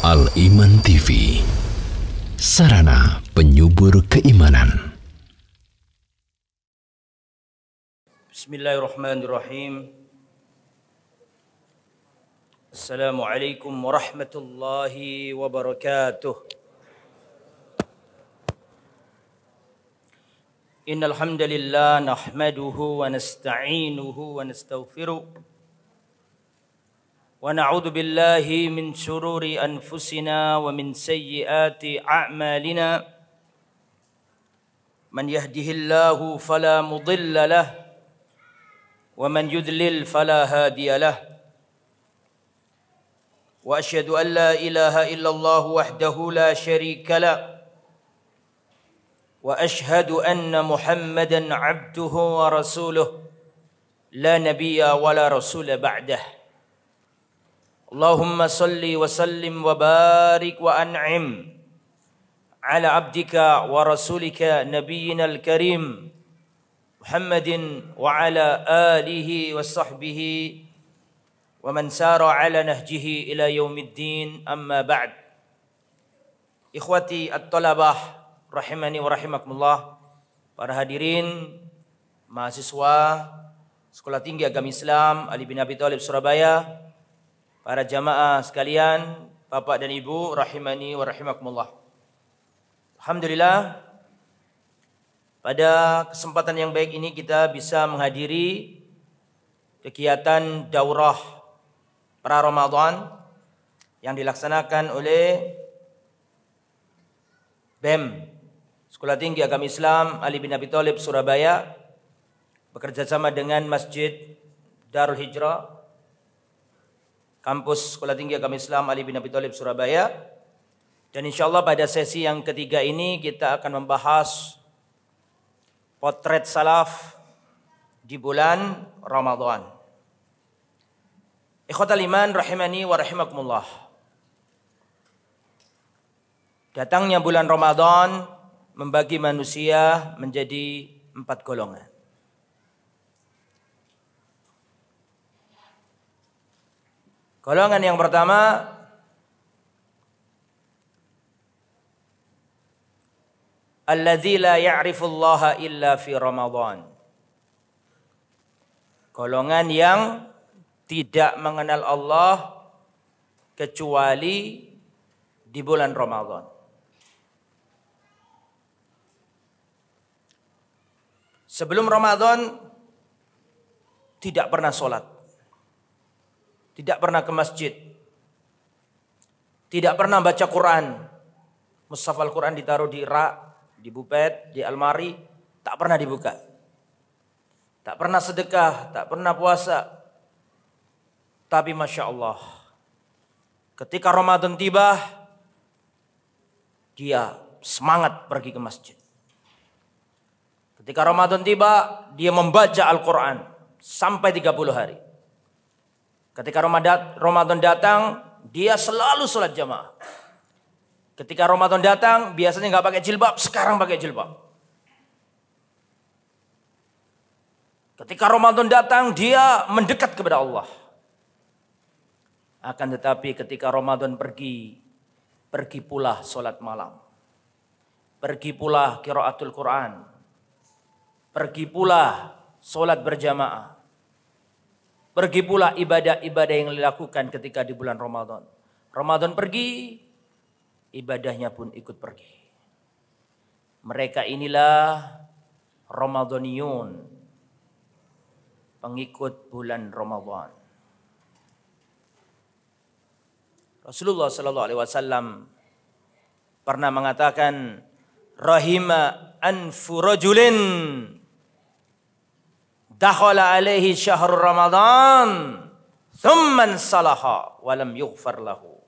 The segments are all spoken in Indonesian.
Al-Iman TV, sarana penyubur keimanan. Bismillahirrahmanirrahim. Assalamualaikum warahmatullahi wabarakatuh. Innal hamdalillah nahmaduhu wa nasta'inuhu wa nastaghfiruh. Wa na'udzu billahi min syururi anfusina wa min sayyiati a'malina. Man yahdihillahu fala mudilla lah wa man yudlil fala hadiya lah. Wa asyhadu an la ilaha illallah wahdahu la syarika lah. Wa asyhadu anna Muhammadan 'abduhu wa rasuluh la nabiyya wa la rasula ba'dah. Allahumma salli wa sallim wa barik wa an'im ala abdika wa rasulika nabiyyina al-karim Muhammadin wa ala alihi wa sahbihi wa man sara ala nahjihi ila yaumiddin, amma ba'd. Ikhwati at-talabah rahimani wa rahimakumullah, para hadirin mahasiswa Sekolah Tinggi Agama Islam Ali bin Abi Thalib Surabaya, para jamaah sekalian, bapak dan ibu rahimani wa rahimakumullah. Alhamdulillah, pada kesempatan yang baik ini kita bisa menghadiri kegiatan daurah pra Ramadan yang dilaksanakan oleh BEM Sekolah Tinggi Agama Islam Ali bin Abi Thalib Surabaya bekerjasama dengan Masjid Darul Hijrah Kampus Sekolah Tinggi Agama Islam Ali bin Abi Thalib Surabaya. Dan insyaallah pada sesi yang ketiga ini kita akan membahas potret salaf di bulan Ramadan. Ikhwatal iman rahimani wa rahimakumullah. Datangnya bulan Ramadan membagi manusia menjadi 4 golongan. Golongan yang pertama, alladzi la ya'rifullaha illa fi Ramadan. Golongan yang tidak mengenal Allah kecuali di bulan Ramadan. Sebelum Ramadan tidak pernah sholat, tidak pernah ke masjid, tidak pernah baca Quran. Mushaf Al-Quran ditaruh di rak, di bupet, di almari, tak pernah dibuka. Tak pernah sedekah, tak pernah puasa. Tapi Masya Allah, ketika Ramadan tiba, dia semangat pergi ke masjid. Ketika Ramadan tiba, dia membaca Al-Quran sampai 30 hari. Ketika Ramadan datang, dia selalu sholat jamaah. Ketika Ramadan datang, biasanya nggak pakai jilbab, sekarang pakai jilbab. Ketika Ramadan datang, dia mendekat kepada Allah. Akan tetapi ketika Ramadan pergi pula sholat malam. Pergi pula qiraatul Quran. Pergi pula sholat berjamaah. Pergi pula ibadah-ibadah yang dilakukan ketika di bulan Ramadan. Ramadan pergi, ibadahnya pun ikut pergi. Mereka inilah Ramadaniyun, pengikut bulan Ramadan. Rasulullah sallallahu alaihi wasallam pernah mengatakan, rahima anfu rajulin dakhala alaihi syahrul Ramadan thumman salaha walam yughfar lahu.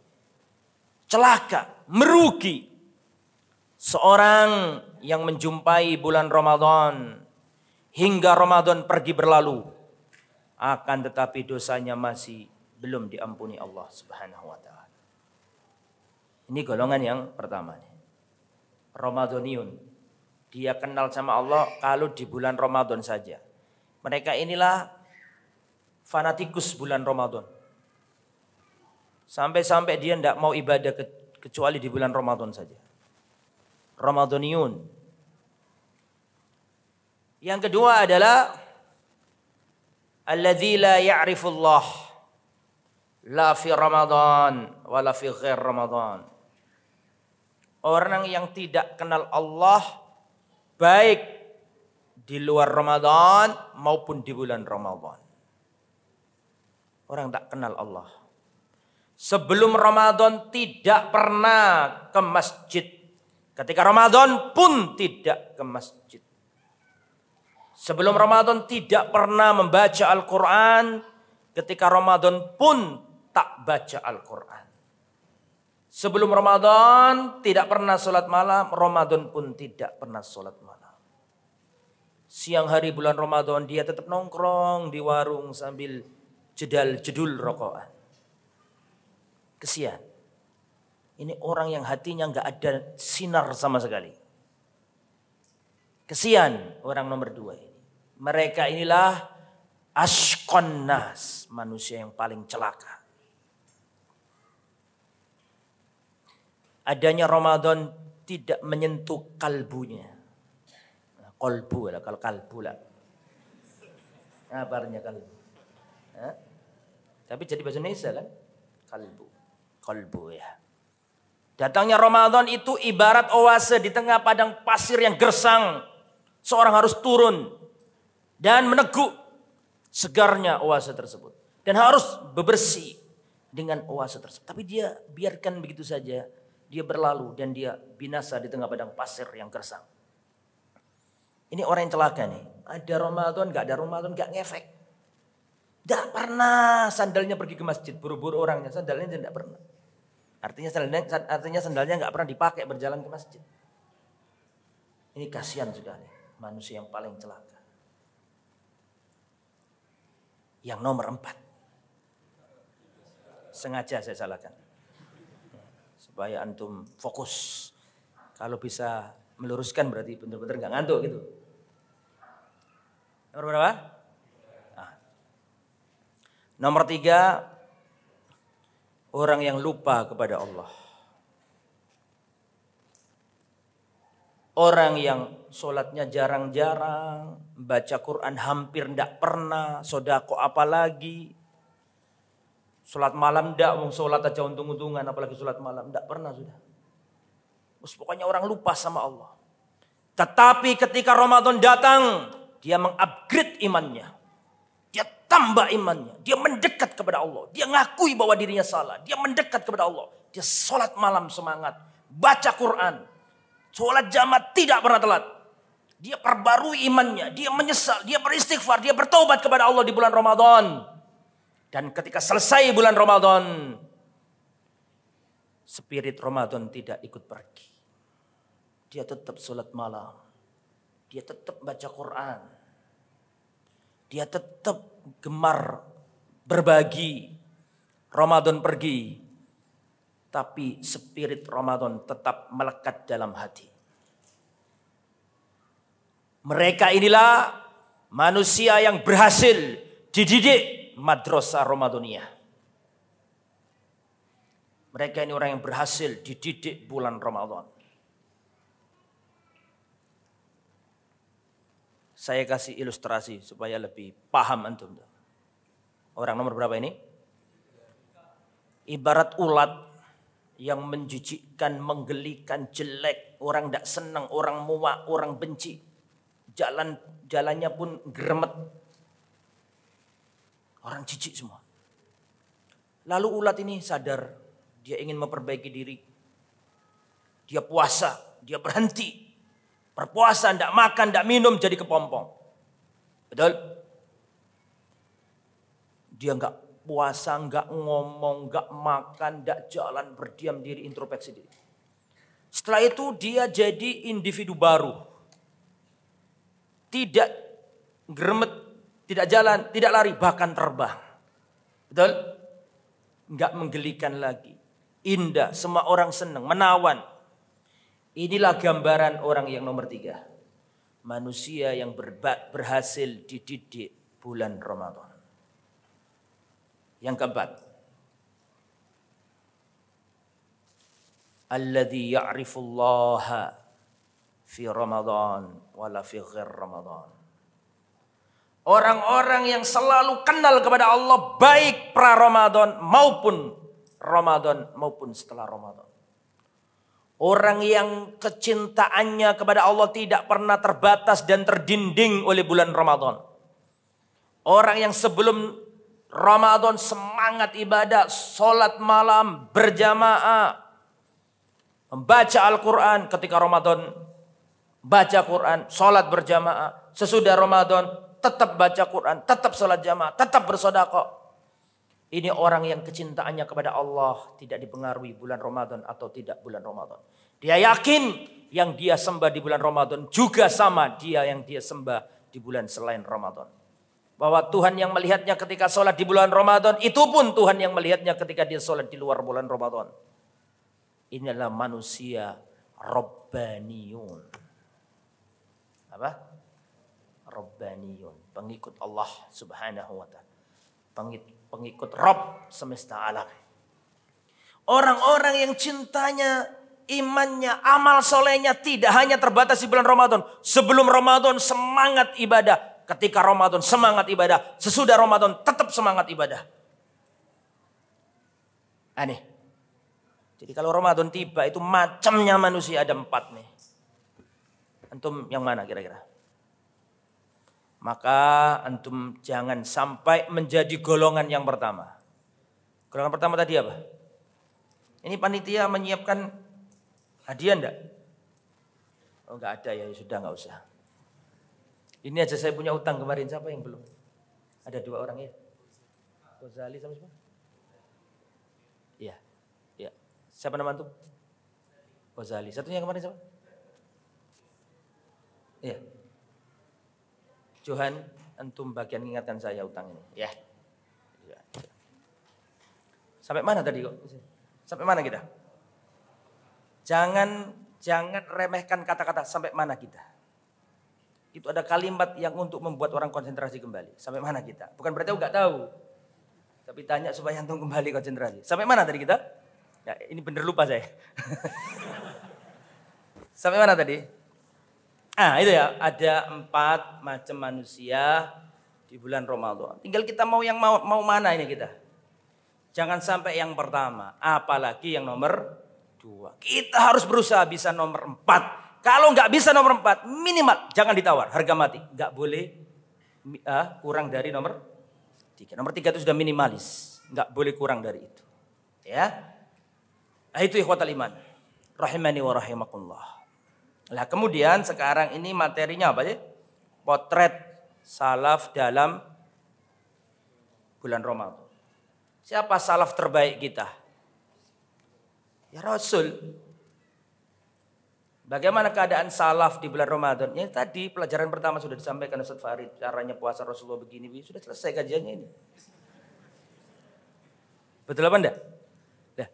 Celaka, merugi seorang yang menjumpai bulan Ramadan hingga Ramadan pergi berlalu, akan tetapi dosanya masih belum diampuni Allah Subhanahu wa taala. Ini golongan yang pertama. Ramadaniyun. Dia kenal sama Allah kalau di bulan Ramadan saja. Mereka inilah fanatikus bulan Ramadan. Sampai-sampai dia tidak mau ibadah kecuali di bulan Ramadan saja. Ramadhaniyun. Yang kedua adalah alladzi la ya'rifullah la fi Ramadan wala fi ghair Ramadan. Orang yang tidak kenal Allah baik di luar Ramadan maupun di bulan Ramadan. Orang tak kenal Allah. Sebelum Ramadan tidak pernah ke masjid. Ketika Ramadan pun tidak ke masjid. Sebelum Ramadan tidak pernah membaca Al-Quran. Ketika Ramadan pun tak baca Al-Quran. Sebelum Ramadan tidak pernah sholat malam. Ramadan pun tidak pernah sholat malam. Siang hari bulan Ramadan dia tetap nongkrong di warung sambil jedul rokokan. Kesian. Ini orang yang hatinya nggak ada sinar sama sekali. Kesian orang nomor 2 ini. Mereka inilah ashqan nas, manusia yang paling celaka. Adanya Ramadan tidak menyentuh kalbunya. Kolbu lah, kalau kalbu lah. Apa artinya kalbu? Hah? Tapi jadi bahasa Indonesia kan? Kolbu ya. Datangnya Ramadan itu ibarat oase di tengah padang pasir yang gersang. Seorang harus turun dan meneguk segarnya oase tersebut. Dan harus bebersih dengan oase tersebut. Tapi dia biarkan begitu saja. Dia berlalu dan dia binasa di tengah padang pasir yang gersang. Ini orang yang celaka nih. Ada Ramadan, gak ada Ramadan, gak ngefek. Gak pernah sandalnya pergi ke masjid. Buru-buru orangnya sandalnya tidak pernah. Artinya sandalnya gak pernah dipakai berjalan ke masjid. Ini kasihan sekali. Manusia yang paling celaka. Yang nomor 4. Sengaja saya salahkan. Supaya antum fokus. Kalau bisa meluruskan berarti benar-benar gak ngantuk gitu. Nomor berapa? Nomor 3. Orang yang lupa kepada Allah. Orang yang sholatnya jarang-jarang. Baca Quran hampir tidak pernah. Sodako apalagi. Sholat malam tidak. Sholat aja untung-untungan. Apalagi sholat malam. Tidak pernah sudah. Pokoknya orang lupa sama Allah. Tetapi ketika Ramadan datang. Dia mengupgrade imannya. Dia tambah imannya. Dia mendekat kepada Allah. Dia ngakui bahwa dirinya salah. Dia mendekat kepada Allah. Dia sholat malam semangat. Baca Quran. Sholat jamaah tidak pernah telat. Dia perbarui imannya. Dia menyesal. Dia beristighfar. Dia bertobat kepada Allah di bulan Ramadan. Dan ketika selesai bulan Ramadan. Spirit Ramadan tidak ikut pergi. Dia tetap sholat malam. Dia tetap baca Quran. Dia tetap gemar berbagi. Ramadan pergi. Tapi spirit Ramadan tetap melekat dalam hati. Mereka inilah manusia yang berhasil dididik madrasah Ramadaniyah. Mereka ini orang yang berhasil dididik bulan Ramadan. Saya kasih ilustrasi supaya lebih paham antum. Orang nomor berapa ini? Ibarat ulat yang menjijikkan, menggelikan, jelek. Orang tidak senang, orang muak, orang benci. Jalannya pun geremet. Orang jijik semua. Lalu ulat ini sadar. Dia ingin memperbaiki diri. Dia puasa, dia berhenti. Berpuasa, tidak makan, tidak minum, jadi kepompong. Betul? Dia nggak puasa, nggak ngomong, nggak makan, nggak jalan, berdiam diri, introspeksi diri. Setelah itu dia jadi individu baru. Tidak geremet, tidak jalan, tidak lari, bahkan terbang. Betul? Nggak menggelikan lagi. Indah, semua orang senang, menawan. Inilah gambaran orang yang nomor 3. Manusia yang berhasil dididik bulan Ramadan. Yang keempat. alladzi ya'rifullaha fi Ramadan wala fi ghair Ramadan. Orang-orang yang selalu kenal kepada Allah baik pra-Ramadan maupun Ramadan maupun setelah Ramadan. Orang yang kecintaannya kepada Allah tidak pernah terbatas dan terdinding oleh bulan Ramadan. Orang yang sebelum Ramadan semangat ibadah, sholat malam, berjamaah, membaca Al-Quran ketika Ramadan, baca Quran, sholat berjamaah. Sesudah Ramadan tetap baca Quran, tetap sholat jamaah, tetap bersedekah. Ini orang yang kecintaannya kepada Allah tidak dipengaruhi bulan Ramadan atau tidak bulan Ramadan. Dia yakin yang dia sembah di bulan Ramadan juga sama dia yang dia sembah di bulan selain Ramadan. Bahwa Tuhan yang melihatnya ketika sholat di bulan Ramadan, itu pun Tuhan yang melihatnya ketika dia sholat di luar bulan Ramadan. Inilah manusia Rabbaniyun. Apa? Rabbaniyun, pengikut Allah Subhanahu wa ta'ala. Pengikut Rabb semesta alam. Orang-orang yang cintanya, imannya, amal solehnya tidak hanya terbatas di bulan Ramadan. Sebelum Ramadan semangat ibadah. Ketika Ramadan semangat ibadah. Sesudah Ramadan tetap semangat ibadah. Aneh. Jadi kalau Ramadan tiba itu macamnya manusia ada 4 nih. Antum yang mana kira-kira? Maka antum jangan sampai menjadi golongan yang pertama. Golongan pertama tadi apa? Ini panitia menyiapkan hadiah enggak? Oh enggak ada ya, sudah enggak usah. Ini aja saya punya utang kemarin, siapa yang belum? Ada 2 orang ya? Ghazali sama siapa? Iya. Iya. Siapa nama antum? Ghazali. Satunya kemarin siapa? Iya. Johan, antum bagian ingatkan saya utang ini. Ya. Sampai mana tadi kok? Sampai mana kita? Jangan remehkan kata-kata sampai mana kita. Itu ada kalimat yang untuk membuat orang konsentrasi kembali. Sampai mana kita? Bukan berarti aku nggak tahu. Tapi tanya supaya antum kembali konsentrasi. Sampai mana tadi kita? Ya, ini bener lupa saya. Sampai mana tadi? Itu ya, ada 4 macam manusia di bulan Ramadan. Tinggal kita mau mana ini kita. Jangan sampai yang pertama, apalagi yang nomor 2. Kita harus berusaha bisa nomor 4. Kalau nggak bisa nomor 4, minimal jangan ditawar, harga mati. Nggak boleh kurang dari nomor 3. Nomor 3 itu sudah minimalis, nggak boleh kurang dari itu. Ya, itu ikhwatal iman. Rahimani wa rahimakumullah. Nah kemudian sekarang ini materinya apa sih? Potret salaf dalam bulan Ramadan. Siapa salaf terbaik kita? Ya Rasul. Bagaimana keadaan salaf di bulan Ramadan? Ya tadi pelajaran pertama sudah disampaikan Ustaz Farid. Caranya puasa Rasulullah begini. Sudah selesai kajiannya ini. Betul apa enggak? Nah,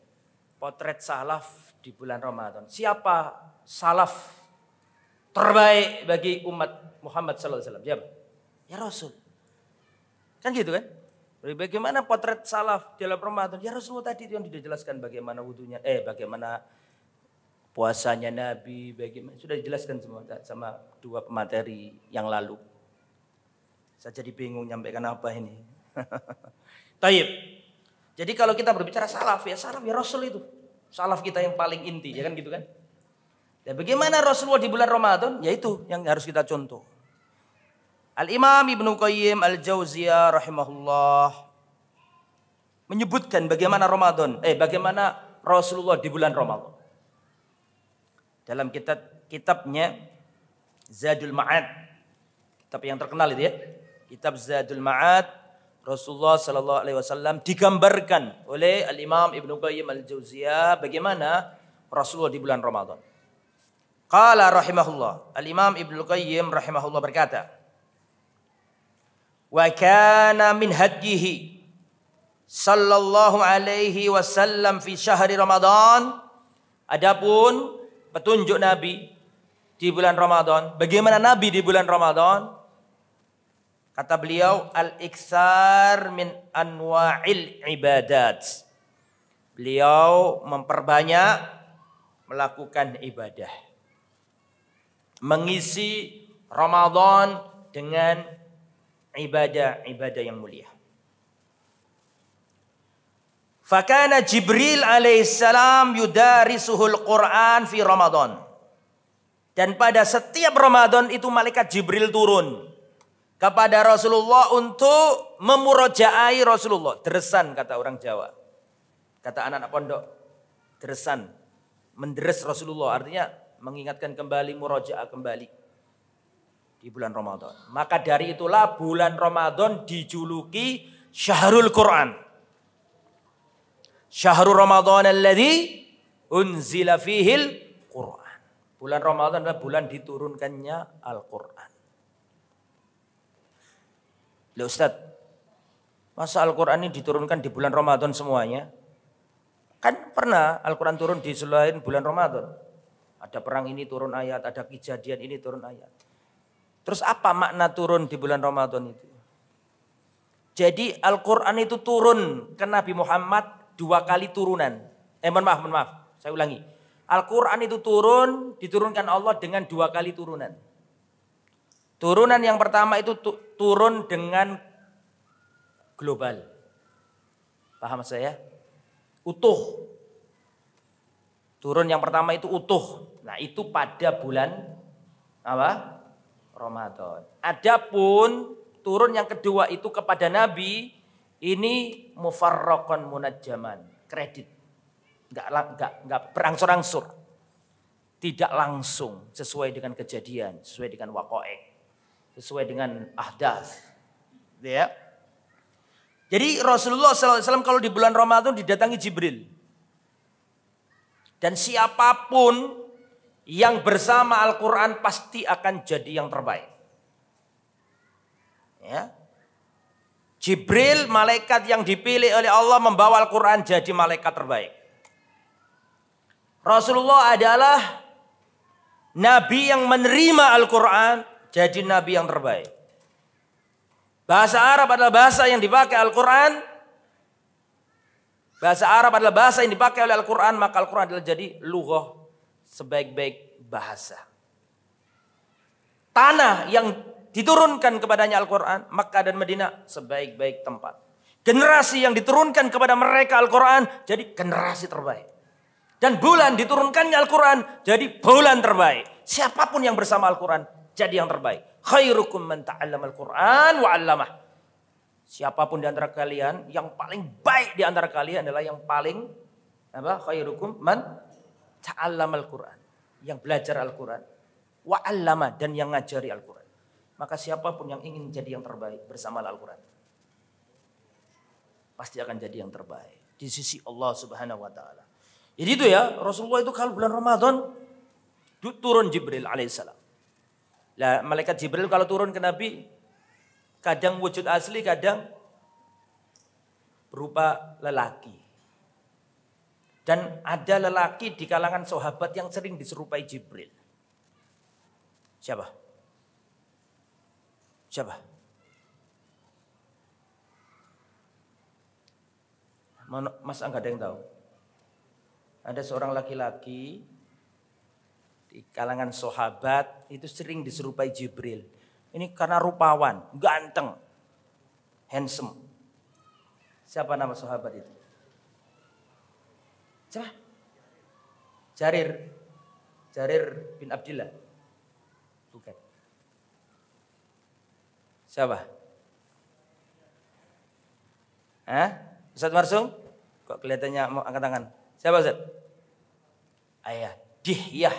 potret salaf di bulan Ramadan. Siapa salaf terbaik bagi umat Muhammad sallallahu alaihi wasallam? Siapa? Ya Rasul. Kan gitu kan? Bagaimana potret salaf dalam Ramadan? Ya Rasulullah tadi yang dijelaskan bagaimana wudunya, bagaimana puasanya Nabi, bagaimana sudah dijelaskan semua sama 2 pemateri yang lalu. Saya jadi bingung nyampaikan apa ini. Taib. Jadi kalau kita berbicara salaf ya Rasul itu. Salaf kita yang paling inti, ya kan gitu kan? Dan bagaimana Rasulullah di bulan Ramadan? Ya itu yang harus kita contoh. Al-Imam Ibnu Qayyim Al-Jauziyah rahimahullah menyebutkan bagaimana bagaimana Rasulullah di bulan Ramadan. Dalam kitabnya Zadul Ma'ad, kitab yang terkenal itu ya. Kitab Zadul Ma'ad, Rasulullah sallallahu alaihi wasallam digambarkan oleh Al-Imam Ibnu Qayyim Al-Jauziyah bagaimana Rasulullah di bulan Ramadan. Qala rahimahullah, Al-Imam Ibnu Qayyim rahimahullah berkata, wa kana min hadyihi sallallahu alaihi wasallam fi syahri Ramadan. Adapun petunjuk Nabi di bulan Ramadan, bagaimana Nabi di bulan Ramadan? Kata beliau, al-iksar min anwa'il ibadat. Beliau memperbanyak melakukan ibadah. Mengisi Ramadan dengan ibadah-ibadah yang mulia. Fakana Jibril alaihissalam yudarisuhul Quran fi Ramadan. Dan pada setiap Ramadan itu malaikat Jibril turun kepada Rasulullah untuk memurojaai Rasulullah. Deresan kata orang Jawa. Kata anak-anak pondok, deresan. Menderes Rasulullah artinya mengingatkan kembali, murojaah kembali di bulan Ramadan. Maka dari itulah bulan Ramadan dijuluki Syahrul Quran. Syahrul Ramadan alladzi unzila fihil Quran. Bulan Ramadan adalah bulan diturunkannya Al-Quran. Loh Ustaz, masa Al-Quran ini diturunkan di bulan Ramadan semuanya? Kan pernah Al-Quran turun di selain bulan Ramadan. Ada perang ini turun ayat, ada kejadian ini turun ayat. Terus apa makna turun di bulan Ramadan itu? Jadi Al-Quran itu turun ke Nabi Muhammad 2 kali turunan. Mohon maaf, saya ulangi. Al-Quran itu diturunkan Allah dengan 2 kali turunan. Turunan yang pertama itu turun dengan global. Paham saya? Utuh. Turun yang pertama itu utuh. Nah itu pada bulan apa? Ramadan. Adapun turun yang kedua itu kepada Nabi ini mufarraqan munajjaman, kredit. Enggak berangsur-angsur. Tidak langsung sesuai dengan kejadian, sesuai dengan waqa'i', sesuai dengan ahdath. Ya. Jadi Rasulullah SAW kalau di bulan Ramadan didatangi Jibril. Dan siapapun yang bersama Al-Quran pasti akan jadi yang terbaik. Ya. Jibril, malaikat yang dipilih oleh Allah membawa Al-Quran jadi malaikat terbaik. Rasulullah adalah Nabi yang menerima Al-Quran jadi Nabi yang terbaik. Bahasa Arab adalah bahasa yang dipakai Al-Quran. Bahasa Arab adalah bahasa yang dipakai oleh Al-Quran. Maka Al-Quran adalah jadi lughah sebaik-baik bahasa. Tanah yang diturunkan kepadanya Al-Quran, Makkah dan Madinah sebaik-baik tempat. Generasi yang diturunkan kepada mereka Al-Quran jadi generasi terbaik. Dan bulan diturunkannya Al-Quran jadi bulan terbaik. Siapapun yang bersama Al-Quran jadi yang terbaik. Khairukum man ta'allama al-Qur'an wa 'allamah. Siapapun di antara kalian yang paling baik di antara kalian adalah yang paling khairukum man ta'allama al-Qur'an, yang belajar Al-Qur'an wa 'allama dan yang ngajari Al-Qur'an. Maka siapapun yang ingin jadi yang terbaik bersama Al-Qur'an pasti akan jadi yang terbaik di sisi Allah Subhanahu wa taala. Jadi itu ya, Rasulullah itu kalau bulan Ramadan turun Jibril alaihissalam. Lah, malaikat Jibril kalau turun ke Nabi kadang wujud asli, kadang berupa lelaki. Dan ada lelaki di kalangan sahabat yang sering diserupai Jibril. Siapa? Mas enggak ada yang tahu? Ada seorang laki-laki di kalangan sahabat itu sering diserupai Jibril. Ini karena rupawan, ganteng, handsome. Siapa nama sahabat itu? Siapa? Jarir bin Abdillah. Bukan. Siapa? Ustaz Marsum? Kok kelihatannya mau angkat tangan? Siapa Ustaz? Ayah, Dihyah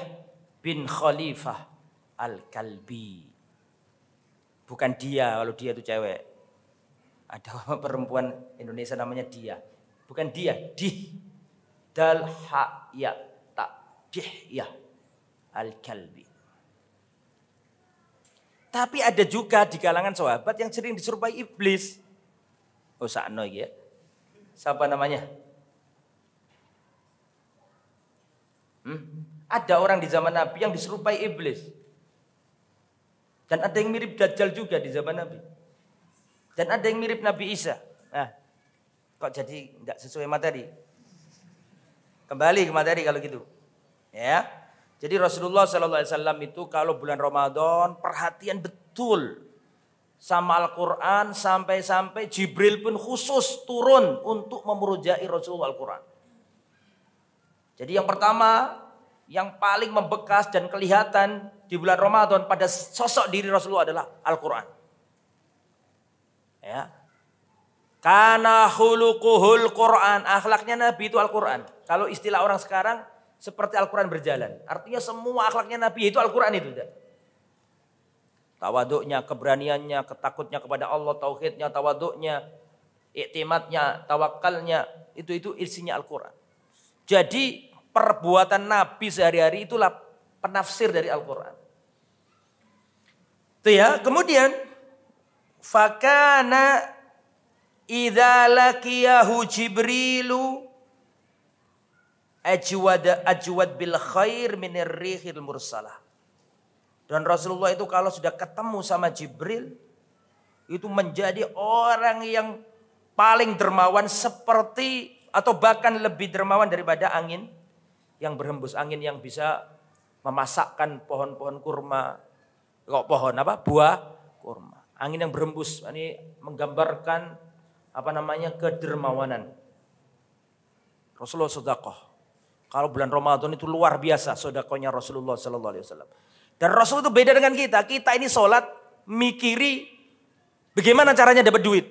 bin Khalifah Al-Kalbi. Bukan dia, kalau dia itu cewek. Ada perempuan Indonesia namanya dia. Bukan dia, dal ha ya ta, Dihyah Al-Kalbi. Tapi ada juga di kalangan sahabat yang sering diserupai iblis. Oh sakno ya. Siapa namanya? Ada orang di zaman Nabi yang diserupai iblis. Dan ada yang mirip Dajjal juga di zaman Nabi. Dan ada yang mirip Nabi Isa. Nah, kok jadi enggak sesuai materi? Kembali ke materi kalau gitu. Ya. Jadi Rasulullah SAW itu kalau bulan Ramadan perhatian betul sama Al-Quran, sampai-sampai Jibril pun khusus turun untuk memurojaai Rasulullah Al-Quran. Jadi yang pertama, yang paling membekas dan kelihatan di bulan Ramadan pada sosok diri Rasulullah adalah Al-Quran. Ya. Kana khuluquhul Quran, akhlaknya Nabi itu Al-Quran. Kalau istilah orang sekarang seperti Al-Quran berjalan. Artinya semua akhlaknya Nabi itu Al-Quran itu. Tawaduknya, keberaniannya, ketakutnya kepada Allah, tauhidnya, tawaduknya, iktimadnya, tawakalnya, itu isinya Al-Quran. Jadi perbuatan Nabi sehari-hari itulah penafsir dari Al-Quran. Itu ya. Kemudian fakana idza laqiyahu Jibrilu ajwad bil khair minir rihil mursalah. Dan Rasulullah itu kalau sudah ketemu sama Jibril itu menjadi orang yang paling dermawan seperti atau bahkan lebih dermawan daripada angin yang berhembus, angin yang bisa memasakkan pohon-pohon kurma. Kok pohon apa? Buah kurma. Angin yang berhembus ini menggambarkan kedermawanan. Rasulullah sedekah. Kalau bulan Ramadan itu luar biasa sedekahnya Rasulullah sallallahu alaihi wasallam. Dan Rasul itu beda dengan kita. Kita ini sholat mikiri bagaimana caranya dapat duit.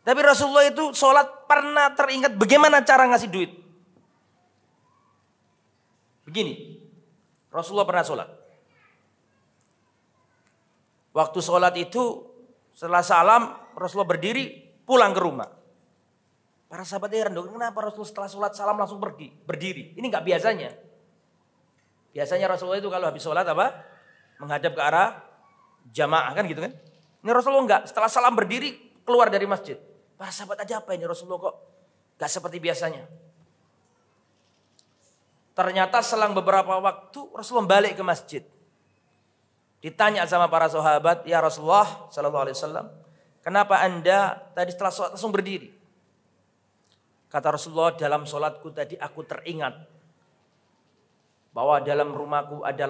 Tapi Rasulullah itu sholat pernah teringat bagaimana cara ngasih duit. Begini, Rasulullah pernah sholat. Waktu sholat itu setelah salam Rasulullah berdiri pulang ke rumah. Para sahabat heran dong, kenapa Rasulullah setelah sholat salam langsung berdiri? Ini nggak biasanya. Biasanya Rasulullah itu kalau habis sholat menghadap ke arah jamaah kan gitu kan. Ini Rasulullah enggak, setelah salam berdiri keluar dari masjid. Para sahabat ada apa ini Rasulullah kok enggak seperti biasanya. Ternyata selang beberapa waktu Rasulullah balik ke masjid. Ditanya sama para sahabat, ya Rasulullah sallallahu alaihi wasallam, kenapa Anda tadi setelah sholat langsung berdiri? Kata Rasulullah, dalam sholatku tadi aku teringat bahwa dalam rumahku ada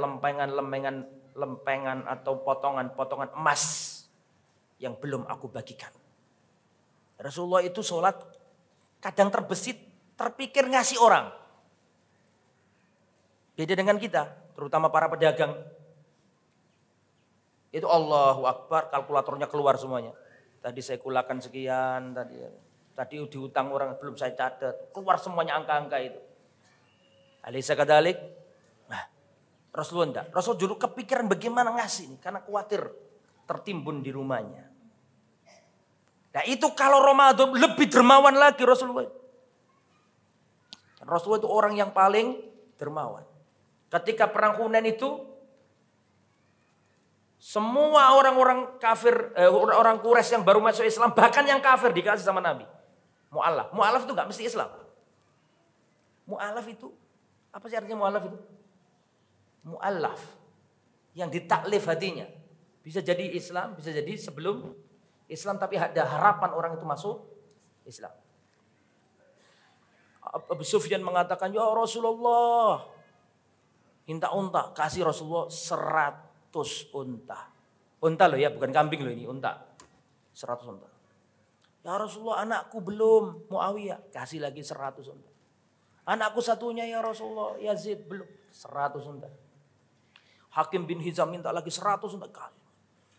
lempengan atau potongan-potongan emas yang belum aku bagikan. Rasulullah itu sholat kadang terbesit, terpikir ngasih orang. Beda dengan kita, terutama para pedagang. Itu Allahu Akbar, kalkulatornya keluar semuanya. Tadi saya kulakan sekian, tadi diutang orang belum saya catat, keluar semuanya angka-angka itu. Alaysa kadzalik? Rasulullah enggak. Rasul dulu kepikiran bagaimana ngasih nih. Karena khawatir tertimbun di rumahnya. Nah itu kalau Ramadan lebih dermawan lagi Rasulullah. Rasulullah itu orang yang paling dermawan. Ketika perang Hunain itu. Semua orang-orang kafir, orang Quraisy yang baru masuk Islam. Bahkan yang kafir dikasih sama Nabi. Mu'alaf. Mu'alaf itu enggak mesti Islam. Mu'alaf itu, apa sih artinya mu'alaf itu? Mu'allaf, yang ditaklif hatinya. Bisa jadi Islam, bisa jadi sebelum Islam, tapi ada harapan orang itu masuk Islam. Abu Sufyan mengatakan, ya Rasulullah, minta unta, kasih Rasulullah 100 unta. Unta loh ya, bukan kambing loh ini, unta. 100 unta. Ya Rasulullah, anakku belum, Muawiyah, kasih lagi 100 unta. Anakku satunya ya Rasulullah, Yazid belum, 100 unta. Hakim bin Hizam minta lagi 100 unta.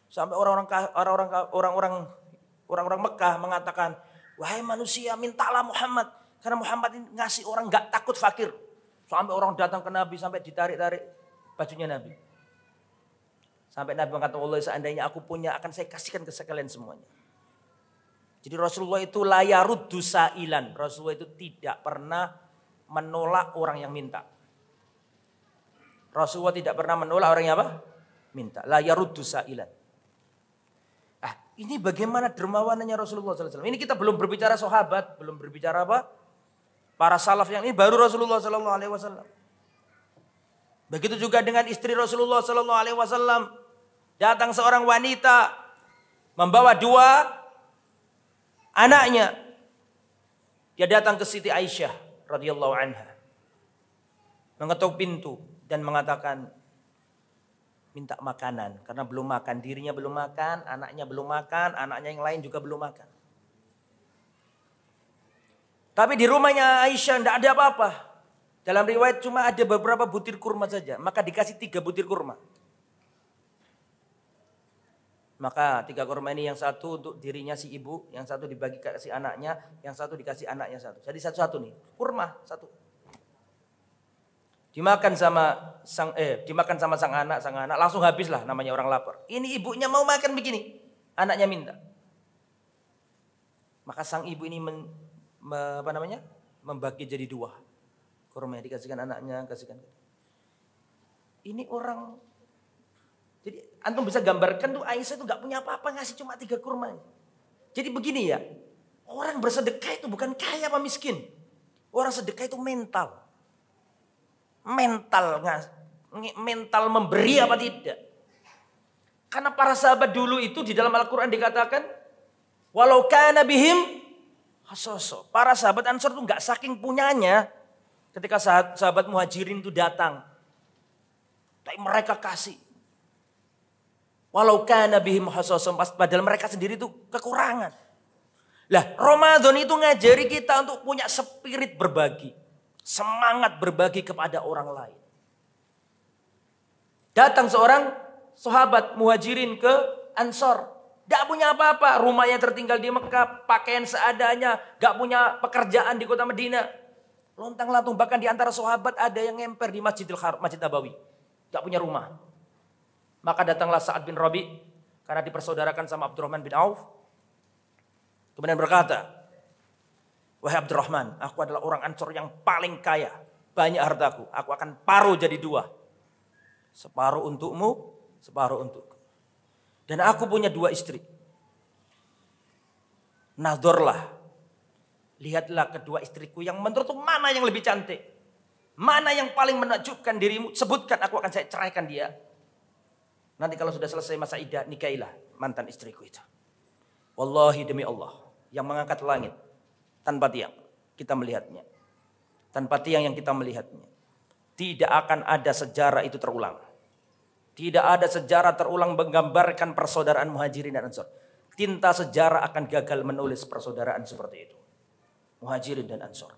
Sampai orang-orang Mekah mengatakan, wahai manusia mintalah Muhammad. Karena Muhammad ini ngasih orang gak takut fakir. Sampai orang datang ke Nabi sampai ditarik-tarik bajunya Nabi. Sampai Nabi mengatakan, Allah seandainya aku punya akan saya kasihkan ke sekalian semuanya. Jadi Rasulullah itu la yaruddu sa'ilan. Rasulullah itu tidak pernah menolak orang yang minta. Rasulullah tidak pernah menolak orang yang apa? Minta. La yaruddu sa'ilan. Ini bagaimana dermawanannya Rasulullah SAW. Ini kita belum berbicara sahabat, belum berbicara apa? Para salaf yang ini baru Rasulullah SAW. Begitu juga dengan istri Rasulullah SAW. Datang seorang wanita membawa 2 anaknya. Dia datang ke Siti Aisyah radhiyallahu anha. mengetuk pintu dan mengatakan minta makanan karena belum makan, dirinya belum makan, anaknya belum makan, anaknya yang lain juga belum makan. Tapi di rumahnya Aisyah tidak ada apa-apa. Dalam riwayat cuma ada beberapa butir kurma saja, maka dikasih 3 butir kurma. Maka 3 kurma ini yang satu untuk dirinya si ibu, yang satu dibagi kasih anaknya, yang satu dikasih anaknya satu. Jadi satu-satu nih, kurma satu. Dimakan sama sang anak langsung habislah, namanya orang lapar. Ini ibunya mau makan begini, anaknya minta. Maka sang ibu ini membagi jadi 2. Kurma dikasihkan anaknya, kasihkan. Ini orang, jadi antum bisa gambarkan tuh Aisyah tuh gak punya apa-apa, ngasih cuma 3 kurma. Jadi begini ya, orang bersedekah itu bukan kaya apa miskin. Orang sedekah itu mental. Mental memberi apa tidak. Karena para sahabat dulu itu di dalam Al-Quran dikatakan, walau kana bihim hasoso. Para sahabat Ansor itu gak saking punyanya. Ketika sahabat Muhajirin itu datang, tapi mereka kasih. Walau kana bihim hasoso, padahal mereka sendiri itu kekurangan. Lah, Ramadan itu ngajari kita untuk punya spirit berbagi. Semangat berbagi kepada orang lain. Datang seorang sahabat Muhajirin ke Ansor. Gak punya apa-apa. Rumahnya tertinggal di Mekah. Pakaian seadanya. Gak punya pekerjaan di kota Madinah. Lontang-lantung. Bahkan di antara sahabat ada yang ngemper di Masjidil Haram, Masjid Nabawi. Gak punya rumah. Maka datanglah Sa'ad bin Rabi. Karena dipersaudarakan sama Abdurrahman bin Auf. Kemudian berkata, wahai Abdurrahman, aku adalah orang Ansor yang paling kaya. Banyak hartaku. Aku akan paruh jadi 2. Separuh untukmu, separuh untukku. Dan aku punya 2 istri. Nadorlah. Lihatlah kedua istriku yang menurutmu mana yang lebih cantik. Mana yang paling menakjubkan dirimu. Sebutkan, aku akan saya ceraikan dia. Nanti kalau sudah selesai masa iddah, nikahilah mantan istriku itu. Wallahi demi Allah. Yang mengangkat langit. Tanpa tiang kita melihatnya. Tanpa tiang yang kita melihatnya. Tidak akan ada sejarah itu terulang. Tidak ada sejarah terulang menggambarkan persaudaraan Muhajirin dan Ansor. Tinta sejarah akan gagal menulis persaudaraan seperti itu. Muhajirin dan Ansor.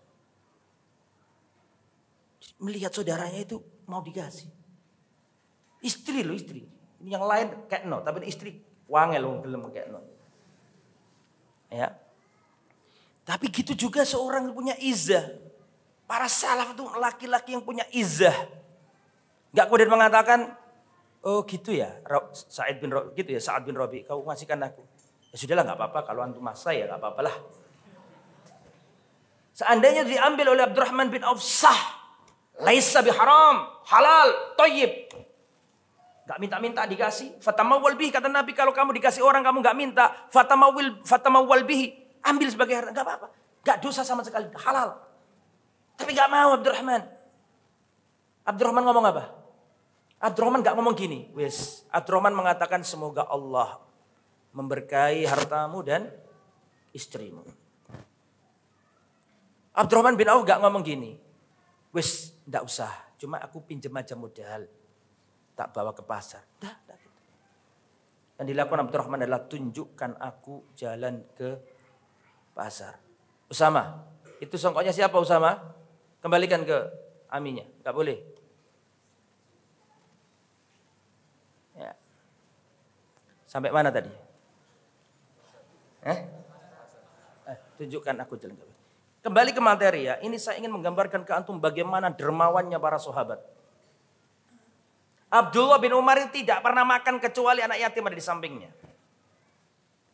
Melihat saudaranya itu mau dikasih. Istri loh, istri. Ini yang lain kayak no, tapi istri wangel loh gelem kayak no. Ya. Tapi gitu juga seorang yang punya izzah. Para salaf itu laki-laki yang punya izzah. Gak kemudian mengatakan, oh gitu ya, Sa'ad bin Rabi, kau ngasihkan aku. Ya sudahlah, gak apa-apa, kalau antum masa ya gak apa-apalah. Seandainya diambil oleh Abdurrahman bin Auf, sah. Laisa biharam, halal, thayyib. Gak minta-minta dikasih. Fatamawwal bihi, kata Nabi, kalau kamu dikasih orang kamu gak minta, fatamawwal bihi. Ambil sebagai harta, gak apa-apa. Gak dosa sama sekali, halal. Tapi gak mau Abdurrahman. Abdurrahman ngomong apa? Abdurrahman gak ngomong gini. Abdurrahman mengatakan semoga Allah memberkahi hartamu dan istrimu. Abdurrahman bin Auf gak ngomong gini. Gak usah. Cuma aku pinjam aja modal. Tak bawa ke pasar. Dah. Yang dilakukan Abdurrahman adalah tunjukkan aku jalan ke pasar. Usama, itu songkoknya siapa Usama? Kembalikan ke aminya, gak boleh. Ya. Sampai mana tadi? Tunjukkan aku jalan. Kembali ke materi ya. Ini saya ingin menggambarkan ke antum bagaimana dermawannya para sahabat. Abdullah bin Umar tidak pernah makan kecuali anak yatim ada di sampingnya.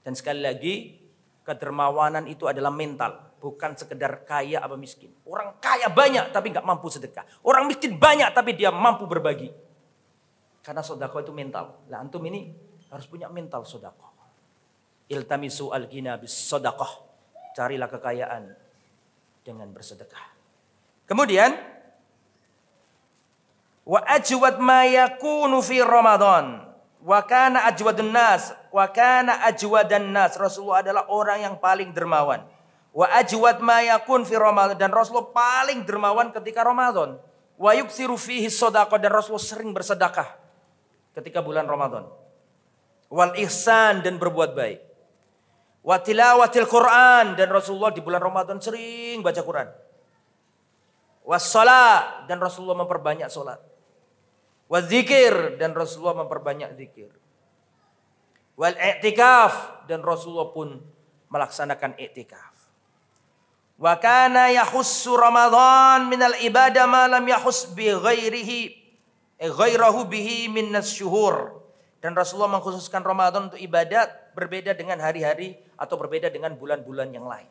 Dan sekali lagi, kedermawanan itu adalah mental, bukan sekedar kaya apa miskin. Orang kaya banyak tapi nggak mampu sedekah. Orang miskin banyak tapi dia mampu berbagi. Karena sedekah itu mental. Lah antum ini harus punya mental sedekah. Iltamisu al-ghina bis sedekah. Carilah kekayaan dengan bersedekah. Kemudian wa ajwad ma yakunu fi Ramadan. Wa kana ajwadun nas, wa kana ajwadan nas. Rasulullah adalah orang yang paling dermawan. Wa ajwad ma yakun fi Ramadan, dan Rasulullah paling dermawan ketika Ramadan. Wa yuksiru fihi shadaqah, dan Rasulullah sering bersedekah ketika bulan Ramadan. Wal ihsan, dan berbuat baik. Wa tilawatil Quran, dan Rasulullah di bulan Ramadan sering baca Quran. Was shalah, dan Rasulullah memperbanyak salat. Wa dzikir, dan Rasulullah memperbanyak zikir. Wal i'tikaf, dan Rasulullah pun melaksanakan i'tikaf. Wa kana yahussu Ramadan minal ibadah ma lam yahus bi ghairahu bihi minas syuhur. Dan Rasulullah mengkhususkan Ramadan untuk ibadat berbeda dengan hari-hari atau berbeda dengan bulan-bulan yang lain.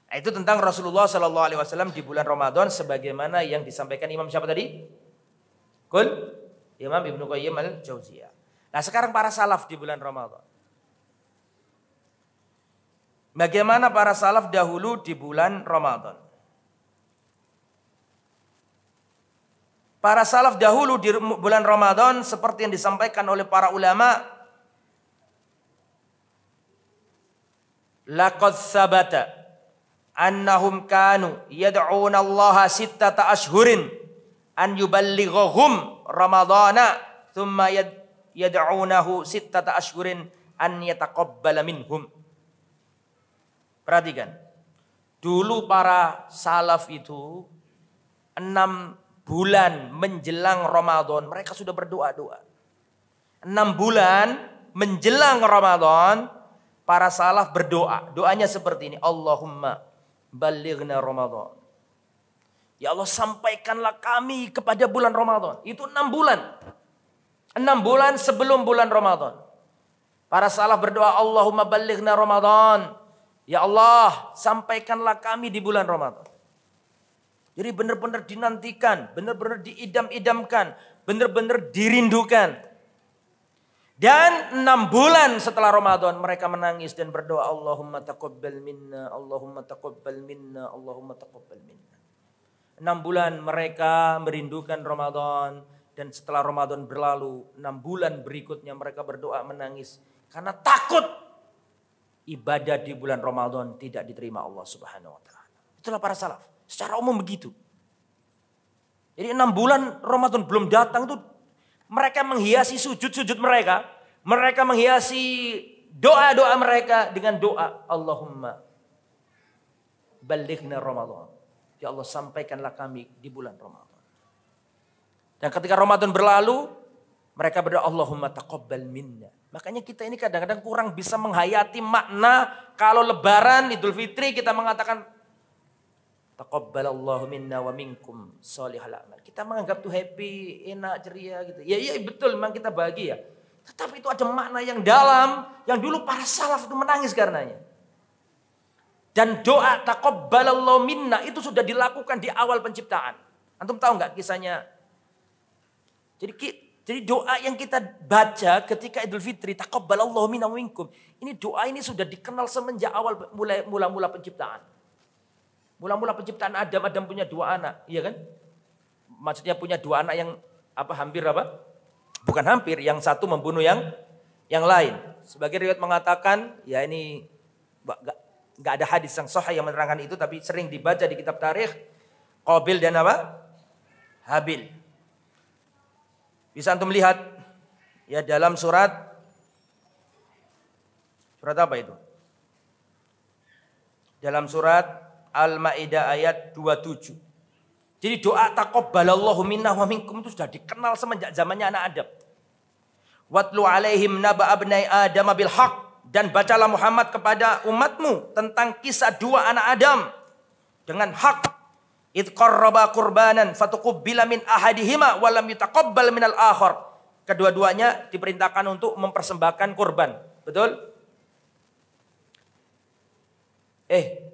Nah, itu tentang Rasulullah SAW di bulan Ramadan sebagaimana yang disampaikan Imam siapa tadi? Imam Ibnu Qayyim al-Jauziyah. Nah, sekarang para salaf di bulan Ramadan. Bagaimana para salaf dahulu di bulan Ramadan? Para salaf dahulu di bulan Ramadan seperti yang disampaikan oleh para ulama, laqad sabata annahum kanu yad'una Allah sittata ashhurin an yuballighahum Ramadana thumma yad'unahu sittata ashhurin an yataqabbala minhum. Perhatikan, dulu para salaf itu 6 bulan menjelang Ramadan mereka sudah berdoa-doa. 6 bulan menjelang Ramadan para salaf berdoa. Doanya seperti ini, Allahumma ballighna Ramadan. Ya Allah, sampaikanlah kami kepada bulan Ramadan. Itu 6 bulan. 6 bulan sebelum bulan Ramadan. Para salaf berdoa, Allahumma ballighna Ramadan. Ya Allah, sampaikanlah kami di bulan Ramadan. Jadi benar-benar dinantikan, benar-benar diidam-idamkan, benar-benar dirindukan. Dan 6 bulan setelah Ramadan mereka menangis dan berdoa, Allahumma taqabbal minna, Allahumma taqabbal minna, Allahumma taqabbal minna. 6 bulan mereka merindukan Ramadan, dan setelah Ramadan berlalu 6 bulan berikutnya mereka berdoa menangis karena takut ibadah di bulan Ramadan tidak diterima Allah Subhanahu wa taala. Itulah para salaf. Secara umum begitu. Jadi 6 bulan Ramadan belum datang itu mereka menghiasi sujud-sujud mereka. Mereka menghiasi doa-doa mereka dengan doa Allahumma ballighna Ramadan. Ya Allah, sampaikanlah kami di bulan Ramadan. Dan ketika Ramadan berlalu, mereka berdoa Allahumma taqabbal minna. Makanya kita ini kadang-kadang kurang bisa menghayati makna kalau Lebaran, Idul Fitri kita mengatakan taqabbalallahu minna wa minkum sholihal amal. Kita menganggap tuh happy, enak, ceria gitu. Ya iya betul, memang kita bahagia. Tetapi itu ada makna yang dalam yang dulu para salaf itu menangis karenanya. Dan doa taqabbalallahu minna itu sudah dilakukan di awal penciptaan. Antum tahu enggak kisahnya? Jadi doa yang kita baca ketika Idul Fitri, taqabbalallahu minna wa minkum. Ini doa ini sudah dikenal semenjak awal mula-mula penciptaan. Mula-mula penciptaan Adam punya 2 anak, iya kan? Maksudnya punya 2 anak yang hampir Bukan hampir, yang satu membunuh yang lain. Sebagai riwayat mengatakan, ya ini enggak ada hadis yang sahih yang menerangkan itu, tapi sering dibaca di kitab tarikh, Qabil dan Habil. Bisa antum lihat ya dalam surat apa itu? Dalam surat Al-Maidah ayat 27. Jadi doa taqabbalallahu minna wa minkum itu sudah dikenal semenjak zamannya anak Adam. Watlu alaihim naba abnai Adam bil haq, dan bacalah Muhammad kepada umatmu tentang kisah 2 anak Adam dengan hak. Id qarraba qurbanan fatuqabbala min ahadihima wa lam yutaqabbal minal akhar. Kedua-duanya diperintahkan untuk mempersembahkan kurban. Betul?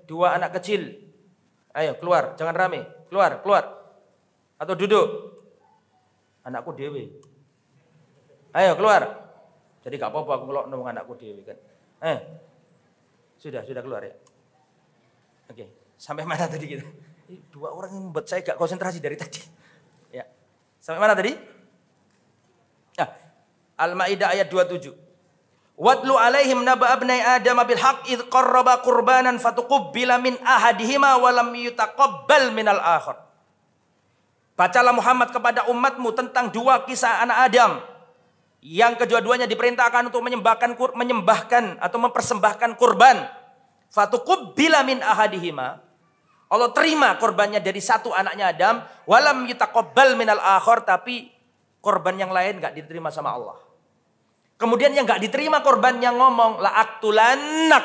2 anak kecil. Ayo keluar, jangan rame. Keluar. Atau duduk. Anakku dewe. Ayo keluar. Jadi gak apa-apa aku ngelok nang anakku dewe kan. Sudah keluar ya. Oke, sampai mana tadi kita? 2 orang yang membuat saya gak konsentrasi dari tadi. Ya. Sampai mana tadi? Al-Maidah ayat 27. Watlu alaihim naba abnai Adam bil haqq id qarraba qurbanan fatuqabbala min ahadihima wa lam yutaqabbal minal akhar. Bacalah Muhammad kepada umatmu tentang dua kisah anak Adam yang kedua-duanya diperintahkan untuk menyembahkan atau mempersembahkan kurban. Fatuqabbala min ahadihima. Allah terima korbannya dari satu anaknya Adam, walam yutaqabbal minal akhar, tapi korban yang lain enggak diterima sama Allah. Kemudian yang enggak diterima korban yang ngomong la aqtulannak,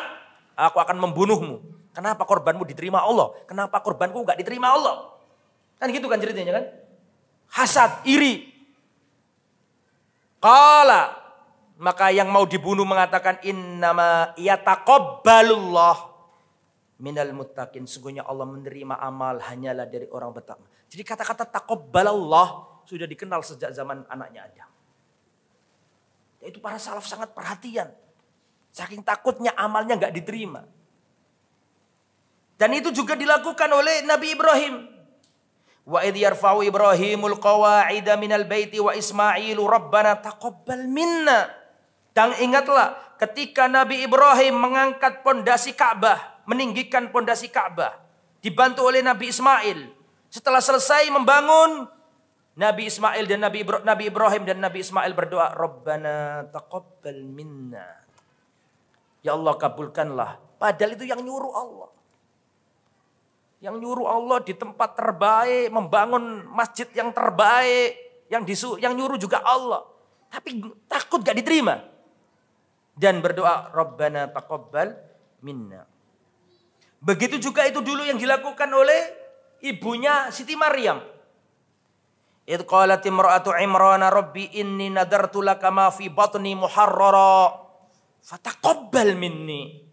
aku akan membunuhmu. Kenapa korbanmu diterima Allah? Kenapa korbanku enggak diterima Allah? Kan gitu kan ceritanya kan? Hasad, iri. Qala, maka yang mau dibunuh mengatakan innama yataqabbalullah minal muttaqin. Sungguhnya Allah menerima amal hanyalah dari orang bertakwa. Jadi kata-kata taqabbalallah sudah dikenal sejak zaman anaknya Adam. Itu para salaf sangat perhatian. Saking takutnya amalnya enggak diterima. Dan itu juga dilakukan oleh Nabi Ibrahim. Wa idh yarfa'u Ibrahimul qawa'ida minal baiti wa Ismailu rabbana taqabbal minna. Dan ingatlah ketika Nabi Ibrahim mengangkat pondasi Ka'bah, meninggikan pondasi Ka'bah, dibantu oleh Nabi Ismail. Setelah selesai membangun, Nabi Ismail dan Nabi Ibrahim dan Nabi Ismail berdoa, Rabbana taqabbal minna. Ya Allah kabulkanlah. Padahal itu yang nyuruh Allah. Yang nyuruh Allah di tempat terbaik, membangun masjid yang terbaik, yang nyuruh juga Allah. Tapi takut gak diterima. Dan berdoa, Rabbana taqabbal minna. Begitu juga itu dulu yang dilakukan oleh ibunya Siti Maryam. Idh qalat imra'atu Imran rabbi inni nadartu laka ma fi batni muharrara fataqabbal minni.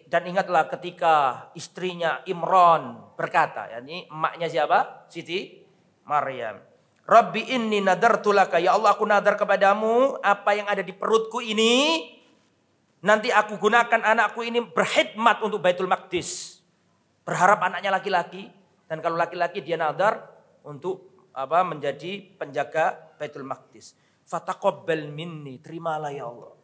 Dan ingatlah ketika istrinya Imran berkata, yakni emaknya siapa? Siti Maryam. Rabbi inni nadartu laka, ya Allah aku nadar kepadamu apa yang ada di perutku ini. Nanti aku gunakan anakku ini berkhidmat untuk Baitul Maqdis. Berharap anaknya laki-laki, dan kalau laki-laki dia nadar untuk menjadi penjaga Baitul Maqdis. Fataqabbal minni, terimalah ya Allah.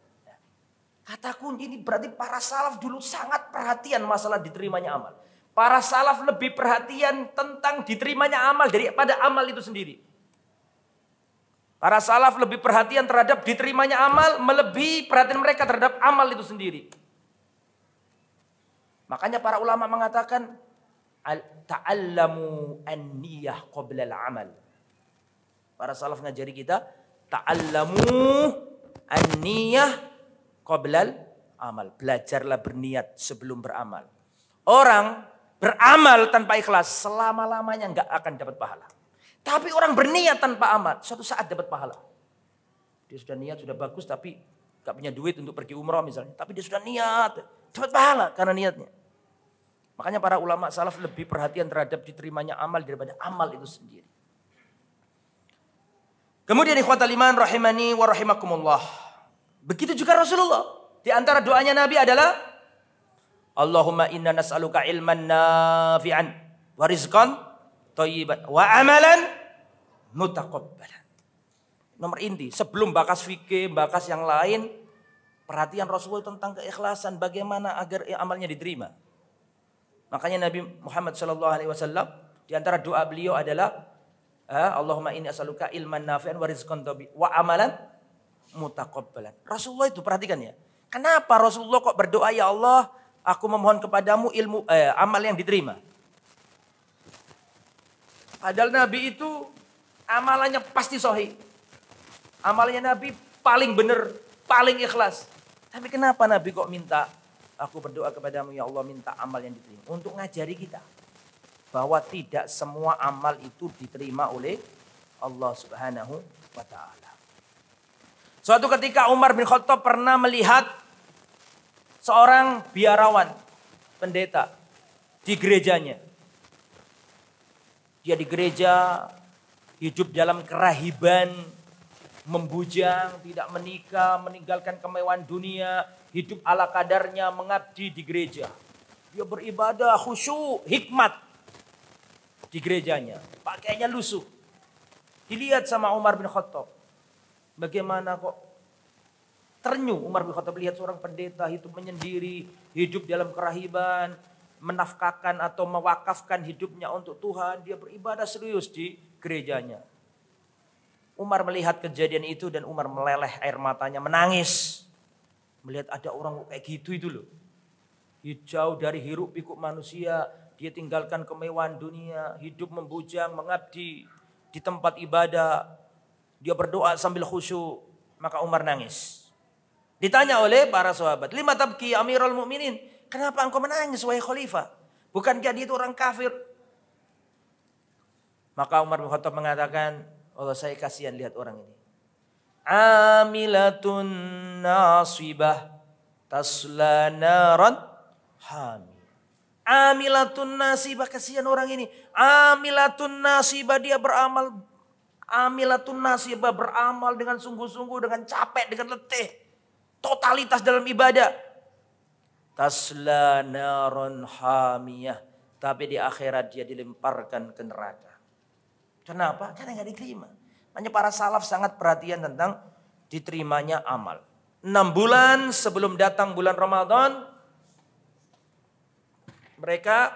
Kata kunci ini berarti para salaf dulu sangat perhatian masalah diterimanya amal. Para salaf lebih perhatian tentang diterimanya amal daripada amal itu sendiri. Para salaf lebih perhatian terhadap diterimanya amal melebihi perhatian mereka terhadap amal itu sendiri. Makanya para ulama mengatakan ta'allamu an-niyah qabla al-amal. Para salaf ngajari kita ta'allamu an-niyah qoblal amal. Belajarlah berniat sebelum beramal. Orang beramal tanpa ikhlas selama-lamanya enggak akan dapat pahala. Tapi orang berniat tanpa amal suatu saat dapat pahala. Dia sudah niat, sudah bagus tapi enggak punya duit untuk pergi umrah misalnya. Tapi dia sudah niat, dapat pahala karena niatnya. Makanya para ulama salaf lebih perhatian terhadap diterimanya amal daripada amal itu sendiri. Kemudian ikhwatal iman rahimani wa rahimakumullah. Begitu juga Rasulullah. Di antara doanya Nabi adalah Allahumma inna nas'aluka ilman nafi'an wa rizqan thayyiban wa amalan mutaqabbalan. Nomor inti, sebelum bakas fikih, bakas yang lain, perhatian Rasulullah tentang keikhlasan bagaimana agar amalnya diterima. Makanya Nabi Muhammad SAW di antara doa beliau adalah Allahumma inni as'aluka ilman nafi'an wa rizqan thayyiban wa amalan mutaqabbalan. Rasulullah itu perhatikan ya. Kenapa Rasulullah kok berdoa ya Allah, aku memohon kepadamu ilmu amal yang diterima. Padahal Nabi itu amalannya pasti sahih. Amalnya Nabi paling benar, paling ikhlas. Tapi kenapa Nabi kok minta aku berdoa kepadamu ya Allah minta amal yang diterima? Untuk ngajari kita bahwa tidak semua amal itu diterima oleh Allah Subhanahu wa taala. Suatu ketika Umar bin Khattab pernah melihat seorang biarawan, pendeta di gerejanya. Dia di gereja hidup dalam kerahiban, membujang, tidak menikah, meninggalkan kemewahan dunia, hidup ala kadarnya, mengabdi di gereja. Dia beribadah khusyuk, hikmat di gerejanya. Pakaiannya lusuh. Dilihat sama Umar bin Khattab. Bagaimana kok Ternyuh Umar bin Khattab lihat seorang pendeta hidup menyendiri, hidup dalam kerahiban, menafkahkan atau mewakafkan hidupnya untuk Tuhan. Dia beribadah serius di gerejanya. Umar melihat kejadian itu dan Umar meleleh air matanya, menangis. Melihat ada orang kayak gitu itu loh. Jauh dari hiruk pikuk manusia, dia tinggalkan kemewahan dunia, hidup membujang, mengabdi di tempat ibadah. Dia berdoa sambil khusyuk, maka Umar nangis. Ditanya oleh para sahabat, "Lima tabki Amirul Mukminin?" Kenapa engkau menangis wahai khalifah? Bukankah dia itu orang kafir? Maka Umar bin Khattab mengatakan, "Allah, saya kasihan lihat orang ini. Amilatun nasibah tasla naran hamil." Amilatun nasibah, kasihan orang ini. Amilatun nasibah, dia beramal. Amilatun nasibah, beramal dengan sungguh-sungguh, dengan capek, dengan letih. Totalitas dalam ibadah. Tasla naran hamiyah. Tapi di akhirat dia dilemparkan ke neraka. Kenapa? Karena gak diterima. Makanya para salaf sangat perhatian tentang diterimanya amal. 6 bulan sebelum datang bulan Ramadan, mereka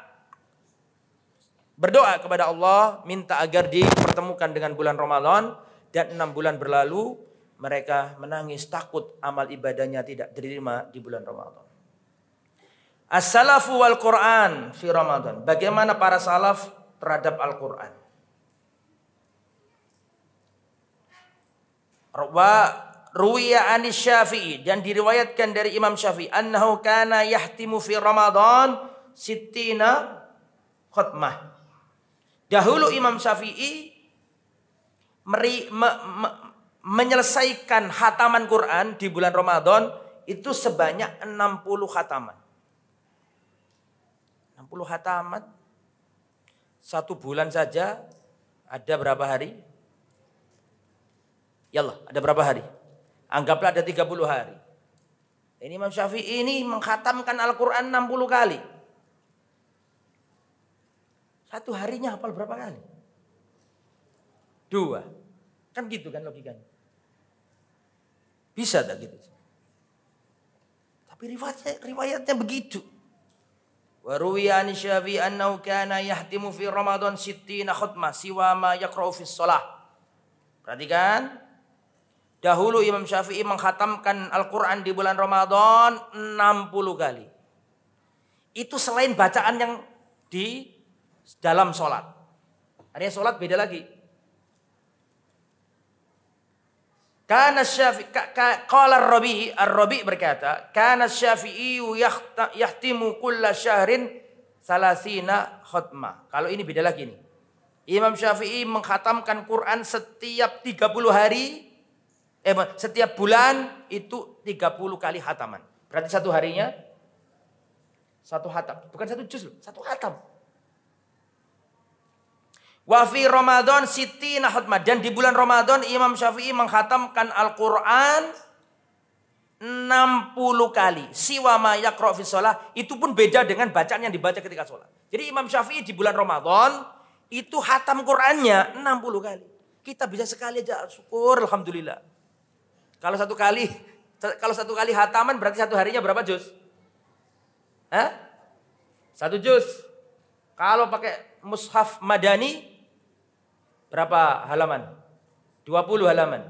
berdoa kepada Allah, minta agar dipertemukan dengan bulan Ramadan. Dan 6 bulan berlalu, mereka menangis takut amal ibadahnya tidak diterima di bulan Ramadan. As-salafu wal Quran fi Ramadan. Bagaimana para salaf terhadap Al-Quran? Wa ruwiya anis Syafi'i, dan diriwayatkan dari Imam Syafi'i, annahu kana yahtimu fi Ramadan sittina khutmah. Dahulu Imam Syafi'i menyelesaikan khataman Quran di bulan Ramadan itu sebanyak 60 khataman. 60 khataman. 1 bulan saja ada berapa hari? Yallah, ada berapa hari? Anggaplah ada 30 hari. Ini Imam Syafi'i ini mengkhatamkan Al-Quran 60 kali. 1 harinya hafal berapa kali? 2. Kan gitu kan logikanya. Bisa tak gitu? Tapi riwayatnya begitu. Wa ruwiya an Syafi'i annahu kana yahtimu fi Ramadan sittina khutmah siwa ma yaqra'u fi shalah. Perhatikan. Dahulu Imam Syafi'i mengkhatamkan Al-Quran di bulan Ramadan 60 kali. Itu selain bacaan yang di dalam sholat. Artinya sholat beda lagi. Kana Syafi'i qala Ar-Rabi' berkata, kana Syafi'i yahtimu kulla syahrin salasina khutmah. Kalau ini beda lagi nih. Imam Syafi'i mengkhatamkan Quran setiap 30 hari, setiap bulan itu 30 kali khataman. Berarti 1 harinya 1 khatam, bukan 1 juz loh, 1 khatam. Wa fi Ramadan sittina khatmah, dan di bulan Ramadan Imam Syafi'i mengkhatamkan Al-Qur'an 60 kali. Siwa ma yaqra' fi shalah, itu pun beda dengan bacaan yang dibaca ketika sholat. Jadi Imam Syafi'i di bulan Ramadan itu khatam Qur'annya 60 kali. Kita bisa sekali aja, syukur alhamdulillah. Kalau 1 kali khataman berarti 1 harinya berapa juz? 1 juz. Kalau pakai mushaf Madani berapa halaman? 20 halaman.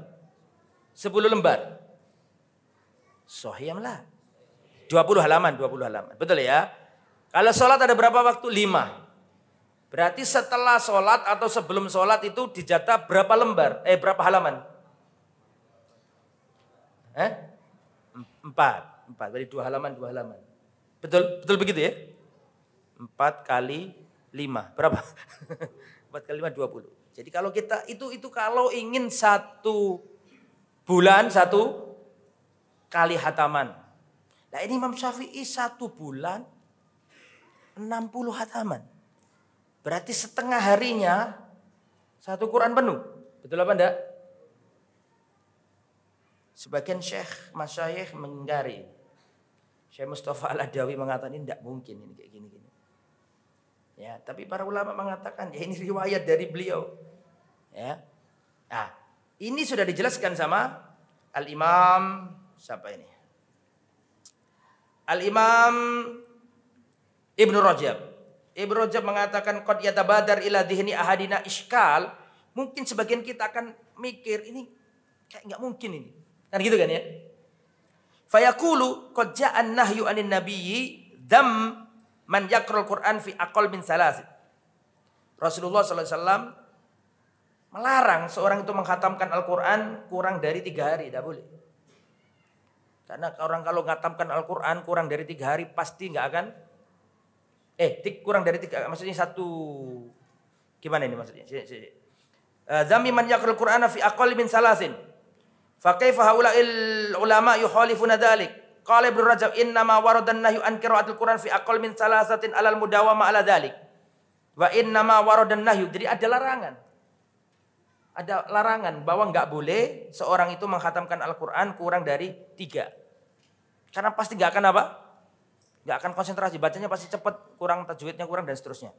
10 lembar. Sahihlah. 20 halaman. Betul ya? Kalau sholat ada berapa waktu? 5. Berarti setelah sholat atau sebelum sholat itu dijatah berapa lembar? Berapa halaman? 4. Berarti 2 halaman. Betul begitu ya? 4 kali 5. Berapa? 4 kali 5, 20. Jadi kalau kita itu kalau ingin 1 bulan 1 kali khataman. Nah ini Imam Syafi'i 1 bulan 60 khataman. Berarti setengah harinya 1 Quran penuh. Betul apa enggak? Sebagian syekh, masyayikh mengingkari. Syekh Mustafa Al-Adawi mengatakan ini tidak mungkin ini kayak gini. Ya, tapi para ulama mengatakan ya ini riwayat dari beliau. Ya. Nah, ini sudah dijelaskan sama Al-Imam siapa ini? Al-Imam Ibnu Rajab. Ibnu Rajab mengatakan qad yatabadar ila dhihni ahadina iskal. Mungkin sebagian kita akan mikir ini kayak enggak mungkin ini. Kan gitu kan ya? Fayaqulu qad ja'a an-nahyu 'anin nabiyyi dam man yaqra'ul Qur'an fi aqall min salas. Rasulullah sallallahu alaihi wasallam melarang seorang itu menghatamkan Al-Qur'an kurang dari 3 hari, tidak boleh. Karena orang kalau menghatamkan Al-Qur'an kurang dari 3 hari pasti enggak akan kurang dari 3, maksudnya 1, gimana ini maksudnya? Zami man yaqra'ul Qur'ana fi aqall min salasin. Fa kaifa haula'il ulama yukhalifuna dzalik? Qala Ibnu Rajab inna ma waradan nahyu an qira'atil Qur'an fi aqall min salasatin 'alal mudawama 'ala dzalik. Wa inna ma waradan nahyu, jadi ada larangan. Ada larangan bahwa enggak boleh seorang itu menghatamkan Al-Qur'an kurang dari 3. Karena pasti enggak akan apa? Enggak akan konsentrasi, bacanya pasti cepat, kurang tajwidnya kurang dan seterusnya.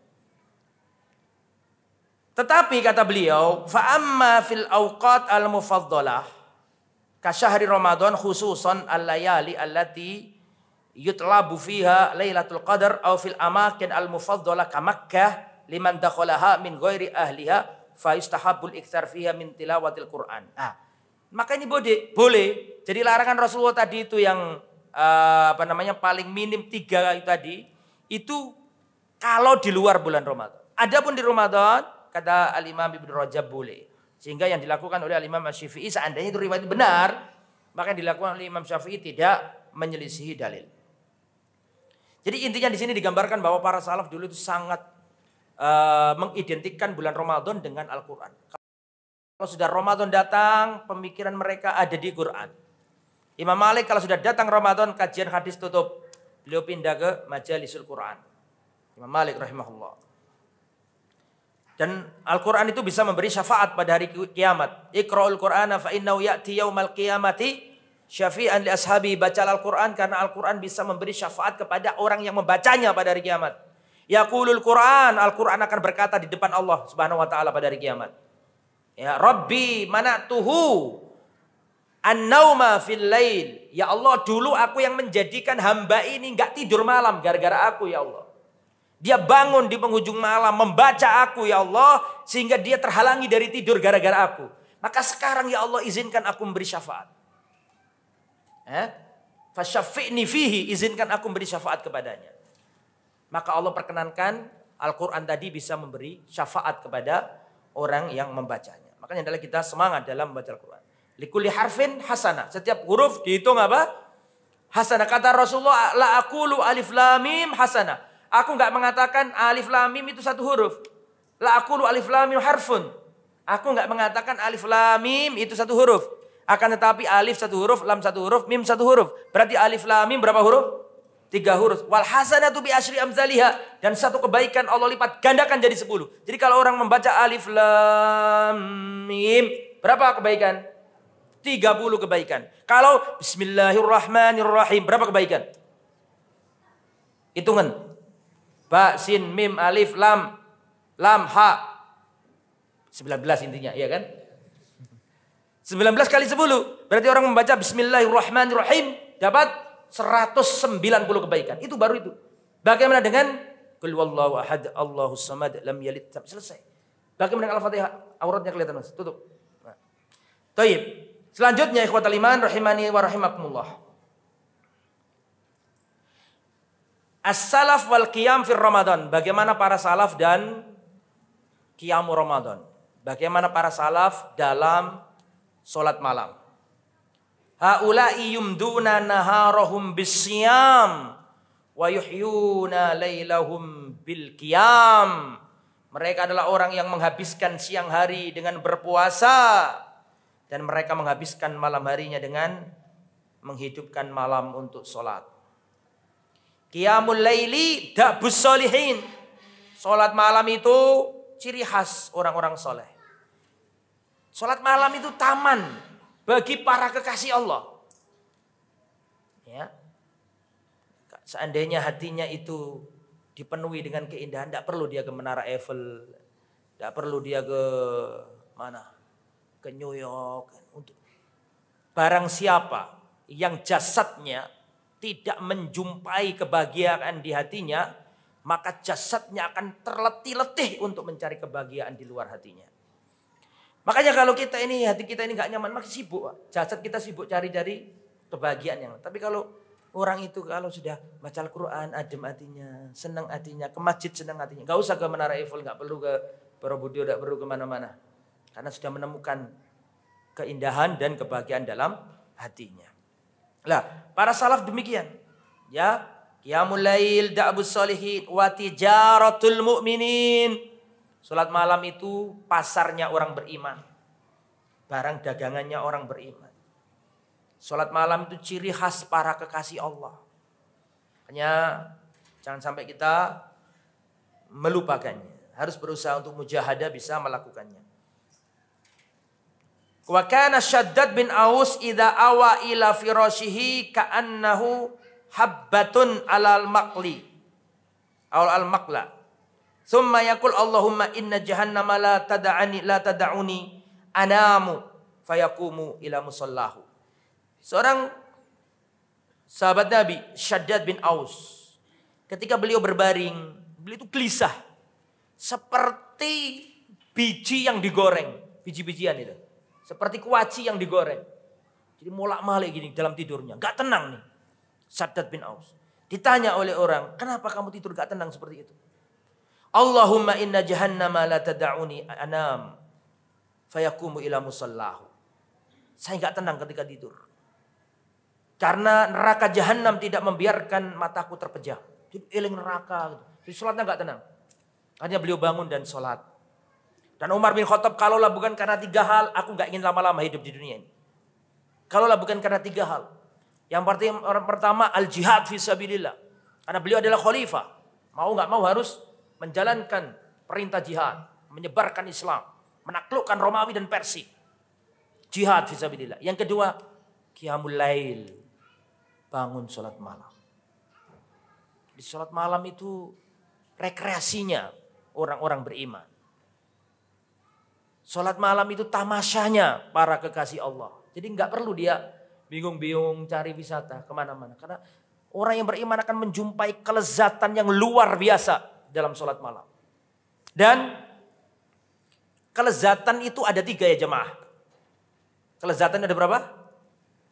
Tetapi kata beliau, fa amma fil awqat al-mufaddalah ka syahri Ramadan khususan al-layali allati yutlabu fiha Lailatul Qadar aw fil amakin al-mufaddalah ka Makkah liman dakhalaha min ghairi ahliha fa yustahabbul iktsar fiha min tilawatil Qur'an. Maka ini boleh. Jadi larangan Rasulullah tadi itu yang paling minim 3 itu tadi, itu kalau di luar bulan Ramadan. Adapun di Ramadan, kata Al-Imam Ibnu Rajab boleh. Sehingga yang dilakukan oleh Al-Imam Asy-Syafi'i, seandainya itu riwayat benar, maka yang dilakukan oleh Imam Syafi'i tidak menyelisihi dalil. Jadi intinya di sini digambarkan bahwa para salaf dulu itu sangat mengidentikan bulan Ramadan dengan Al-Quran. Kalau sudah Ramadan datang, pemikiran mereka ada di Quran. Imam Malik kalau sudah datang Ramadan, kajian hadis tutup. Beliau pindah ke Majalisul Quran. Imam Malik rahimahullah. Dan Al-Quran itu bisa memberi syafaat pada hari kiamat. Iqra'ul Qur'ana fa innahu ya'ti yaumal qiyamati syafi'an li ashabi. Baca Al-Quran karena Al-Quran bisa memberi syafaat kepada orang yang membacanya pada hari kiamat. Yaqulul Quran, Al-Quran akan berkata di depan Allah Subhanahu wa taala pada hari kiamat. Ya Rabbi mana'tuhu an-nauma fil lail. Ya Allah, dulu aku yang menjadikan hamba ini enggak tidur malam gara-gara aku ya Allah. Dia bangun di penghujung malam membaca aku ya Allah, sehingga dia terhalangi dari tidur gara-gara aku. Maka sekarang ya Allah izinkan aku memberi syafaat. Fasyafi'ni fihi, izinkan aku memberi syafaat kepadanya. Maka Allah perkenankan Al-Quran tadi bisa memberi syafaat kepada orang yang membacanya. Makanya adalah kita semangat dalam membaca Al-Quran. Likulli harfin hasanah. Setiap huruf dihitung apa? Hasanah. Kata Rasulullah, la aqulu alif lam mim hasanah. Aku enggak mengatakan alif lam mim itu 1 huruf. La aqulu alif lam mim harfun. Aku enggak mengatakan alif lam mim itu 1 huruf. Akan tetapi alif 1 huruf, lam 1 huruf, mim 1 huruf. Berarti alif lam mim berapa huruf? 3 huruf. Wal hasanatu bi asyri amsalihha, dan 1 kebaikan Allah lipat gandakan jadi 10. Jadi kalau orang membaca alif lam mim, berapa kebaikan? 30 kebaikan. Kalau bismillahirrahmanirrahim, berapa kebaikan? Hitungan. Ba, sin, mim, alif, lam, ha. 19 intinya, iya kan? 19 kali 10. Berarti orang membaca bismillahirrahmanirrahim dapat 190 kebaikan. Itu baru itu. Bagaimana dengan qul huwallahu ahad, Allahus samad, lam yalid, sampai selesai. Bagaimana dengan Al-Fatihah? Auratnya kelihatan, Mas. Tutup. Nah. Baik. Selanjutnya ikhwatal iman rahimani wa rahimakumullah. As-salaf wal qiyam fir Ramadan. Bagaimana para salaf dan qiyamu Ramadan? Bagaimana para salaf dalam salat malam? Haula'i yumduna naharahum bisyam wa yuhyuna lailahum bil qiyam. Mereka adalah orang yang menghabiskan siang hari dengan berpuasa, dan mereka menghabiskan malam harinya dengan menghidupkan malam untuk sholat. Qiyamul laili da'bus sholihin. Sholat malam itu ciri khas orang-orang soleh. Sholat malam itu taman bagi para kekasih Allah. Ya. Seandainya hatinya itu dipenuhi dengan keindahan, tidak perlu dia ke Menara Eiffel, tidak perlu dia ke mana, ke New York. Untuk barang siapa yang jasadnya tidak menjumpai kebahagiaan di hatinya, maka jasadnya akan terletih-letih untuk mencari kebahagiaan di luar hatinya. Makanya kalau kita ini, hati kita ini gak nyaman, makin sibuk. Jasad kita sibuk cari-cari kebahagiaan yang lain. Tapi kalau orang itu kalau sudah baca Al-Quran, adem hatinya, senang hatinya, ke masjid senang hatinya. Gak usah ke Menara Eiffel, gak perlu ke Borobudur, gak perlu kemana-mana. Karena sudah menemukan keindahan dan kebahagiaan dalam hatinya. Lah, para salaf demikian. Ya, qiyamul lail, da'bus sholihin, wa tijaratul mu'minin. Salat malam itu pasarnya orang beriman. Barang dagangannya orang beriman. Salat malam itu ciri khas para kekasih Allah. Hanya jangan sampai kita melupakannya. Harus berusaha untuk mujahadah bisa melakukannya. Wa kana Syaddad bin Aus idza awa ila firashihi ka'annahu habbatun alal maqli aw al maqla. Tsumma yaqul Allahumma inna jahannama la tad'uni anamu fayaqumu ila musallahu. Seorang sahabat Nabi Syaddad bin Aus, ketika beliau berbaring, beliau itu gelisah seperti biji yang digoreng, biji-bijian itu. Seperti kuaci yang digoreng. Jadi molak-malik gini dalam tidurnya. Gak tenang nih. Syaddad bin Aus. Ditanya oleh orang, kenapa kamu tidur gak tenang seperti itu? Allahumma inna jahannama la tada'uni anam. Fayakumu ila musallahu. Saya gak tenang ketika tidur. Karena neraka jahannam tidak membiarkan mataku terpejam. Jadi eling neraka. Gitu. Jadi sholatnya gak tenang. Akhirnya beliau bangun dan sholat. Dan Umar bin Khattab, kalaulah bukan karena 3 hal, aku gak ingin lama-lama hidup di dunia ini. Kalaulah bukan karena 3 hal. Yang pertama, al-jihad fi sabilillah. Karena beliau adalah khalifah. Mau gak mau harus menjalankan perintah jihad. Menyebarkan Islam. Menaklukkan Romawi dan Persia. Jihad fi sabilillah. Yang kedua, qiyamul lail. Bangun sholat malam. Di sholat malam itu rekreasinya orang-orang beriman. Sholat malam itu tamasyanya para kekasih Allah. Jadi nggak perlu dia bingung-bingung cari wisata kemana-mana. Karena orang yang beriman akan menjumpai kelezatan yang luar biasa dalam sholat malam. Dan kelezatan itu ada 3 ya jemaah. Kelezatan ada berapa?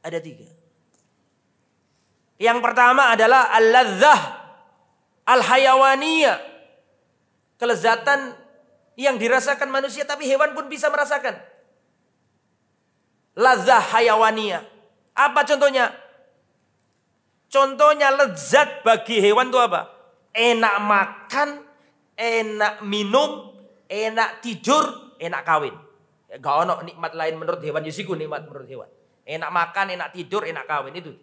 Ada 3. Yang pertama adalah al-ladzah al-hayawaniyah. Kelezatan yang dirasakan manusia tapi hewan pun bisa merasakan. Ladzah hayawaniyah. Apa contohnya? Contohnya lezat bagi hewan itu apa? Enak makan, enak minum, enak tidur, enak kawin. Gak ada nikmat lain menurut hewan. Yusiku nikmat menurut hewan. Enak makan, enak tidur, enak kawin itu.